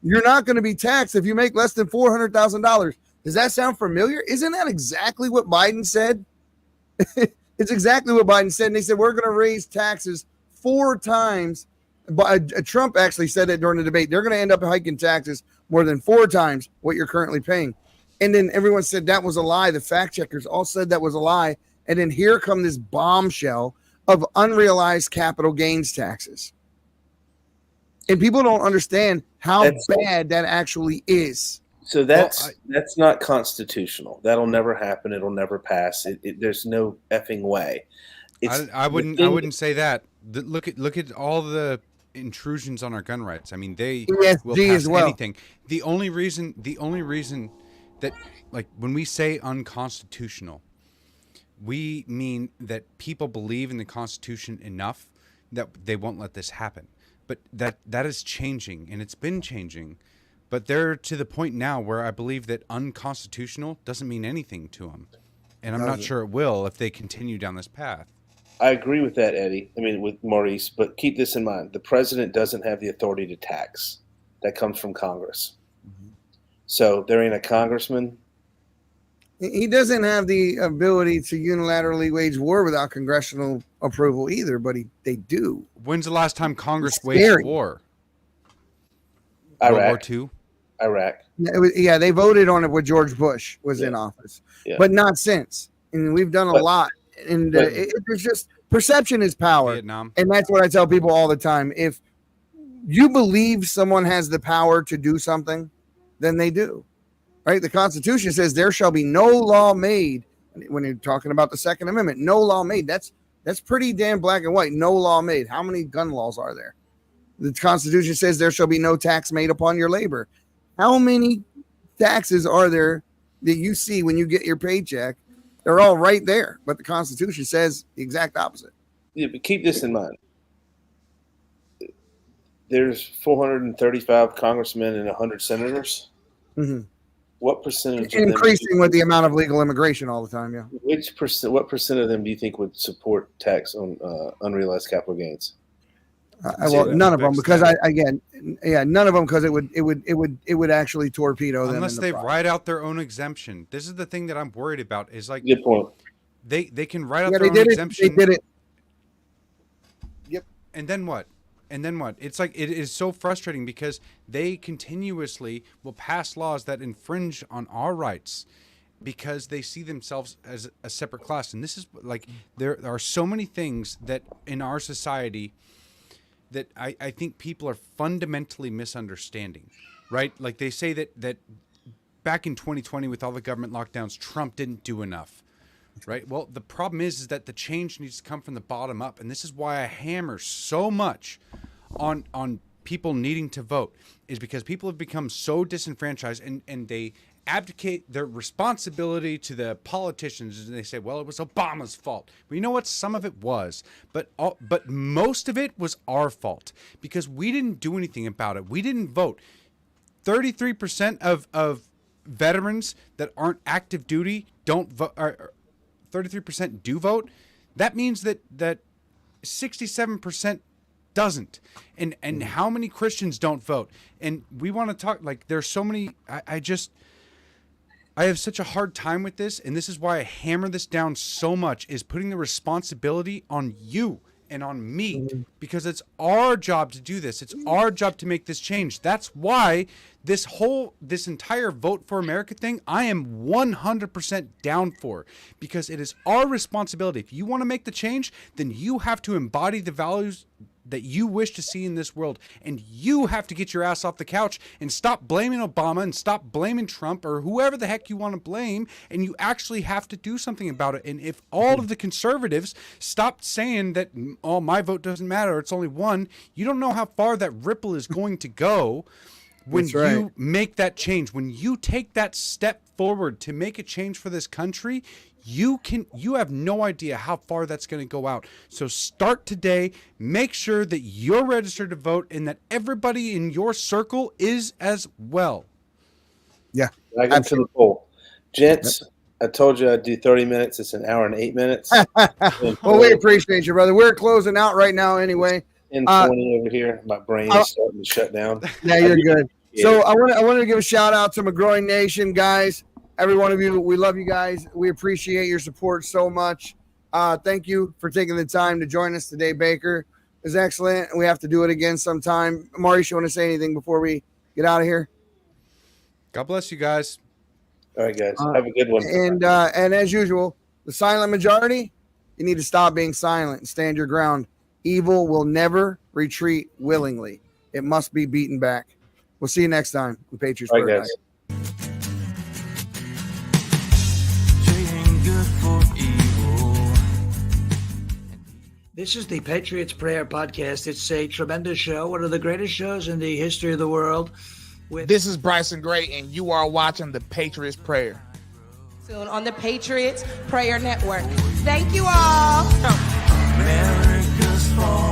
You're not going to be taxed if you make less than $400,000. Does that sound familiar? Isn't that exactly what Biden said? It's exactly what Biden said. And they said, we're going to raise taxes 4 times. But Trump actually said it during the debate. They're going to end up hiking taxes more than 4 times what you're currently paying. And then everyone said that was a lie. The fact checkers all said that was a lie. And then here come this bombshell of unrealized capital gains taxes. And people don't understand how bad that actually is. So that's not constitutional. That'll never happen. It'll never pass. There's no effing way. I wouldn't say that. Look at all the intrusions on our gun rights. I mean, they will pass anything. The only reason that, like, when we say unconstitutional, we mean that people believe in the Constitution enough that they won't let this happen. But that is changing, and it's been changing. But they're to the point now where I believe that unconstitutional doesn't mean anything to them. And I'm not sure it will if they continue down this path. I agree with that, Eddie. I mean, with Maurice, but keep this in mind. The president doesn't have the authority to tax. That comes from Congress. Mm-hmm. So there ain't a congressman. He doesn't have the ability to unilaterally wage war without congressional approval either, but they do. When's the last time Congress waged war? Iraq. World War II? Iraq. Yeah, they voted on it when George Bush was in office, but not since. And we've done a lot. And there's just perception is power. Vietnam. And that's what I tell people all the time. If you believe someone has the power to do something, then they do. Right? The Constitution says there shall be no law made. When you're talking about the Second Amendment, no law made. That's pretty damn black and white. No law made. How many gun laws are there? The Constitution says there shall be no tax made upon your labor. How many taxes are there that you see when you get your paycheck, they're all right there. But the Constitution says the exact opposite. Yeah, but keep this in mind. There's 435 congressmen and 100 senators. Mm-hmm. What percentage of them increasing with the amount of legal immigration all the time? Yeah. What percent of them do you think would support tax on unrealized capital gains? Well, none of them, because none of them, because it would actually torpedo them unless they write out their own exemption. This is the thing that I'm worried about. Is like, good point. They can write out their own exemption. They did it. Yep. And then what? It's like, it is so frustrating because they continuously will pass laws that infringe on our rights because they see themselves as a separate class. And this is like, there are so many things that in our society that I think people are fundamentally misunderstanding, right? Like they say that back in 2020 with all the government lockdowns, Trump didn't do enough. Right. Well, the problem is that the change needs to come from the bottom up. And this is why I hammer so much on people needing to vote, is because people have become so disenfranchised and they abdicate their responsibility to the politicians. And they say, well, it was Obama's fault. Well, you know what? Some of it was, but most of it was our fault because we didn't do anything about it. We didn't vote. 33% of veterans that aren't active duty don't vote. 33% do vote. That means that 67% doesn't. And how many Christians don't vote? And we want to talk, like, there's so many. I have such a hard time with this, and this is why I hammer this down so much, is putting the responsibility on you and on me, because it's our job to do this. It's our job to make this change. That's why this entire Vote for America thing, I am 100% down for, because it is our responsibility. If you want to make the change, then you have to embody the values that you wish to see in this world, and you have to get your ass off the couch and stop blaming Obama and stop blaming Trump or whoever the heck you want to blame, and you actually have to do something about it. And if all of the conservatives stopped saying that, oh, my vote doesn't matter, it's only one, you don't know how far that ripple is going to go when you make that change. When you take that step forward to make a change for this country, you have no idea how far that's going to go out. So start today. Make sure that you're registered to vote and that everybody in your circle is as well. Yeah. I got to the poll. Gents, I told you I'd do 30 minutes. It's an hour and 8 minutes. Well, we appreciate you, brother. We're closing out right now anyway. In 20 over here. My brain is starting to shut down. Yeah, you're good. So I wanted to give a shout out to McGrowing Nation, guys. Every one of you, we love you guys. We appreciate your support so much. Thank you for taking the time to join us today, Baker. It was excellent. We have to do it again sometime. Margie, you want to say anything before we get out of here? God bless you guys. All right, guys. Have a good one. And as usual, the silent majority, you need to stop being silent and stand your ground. Evil will never retreat willingly. It must be beaten back. We'll see you next time on Patriots. All right, guys. This is the Patriots Prayer Podcast. It's a tremendous show, one of the greatest shows in the history of the world. This is Bryson Gray, and you are watching the Patriots Prayer. Soon on the Patriots Prayer Network. Thank you all. America's fall.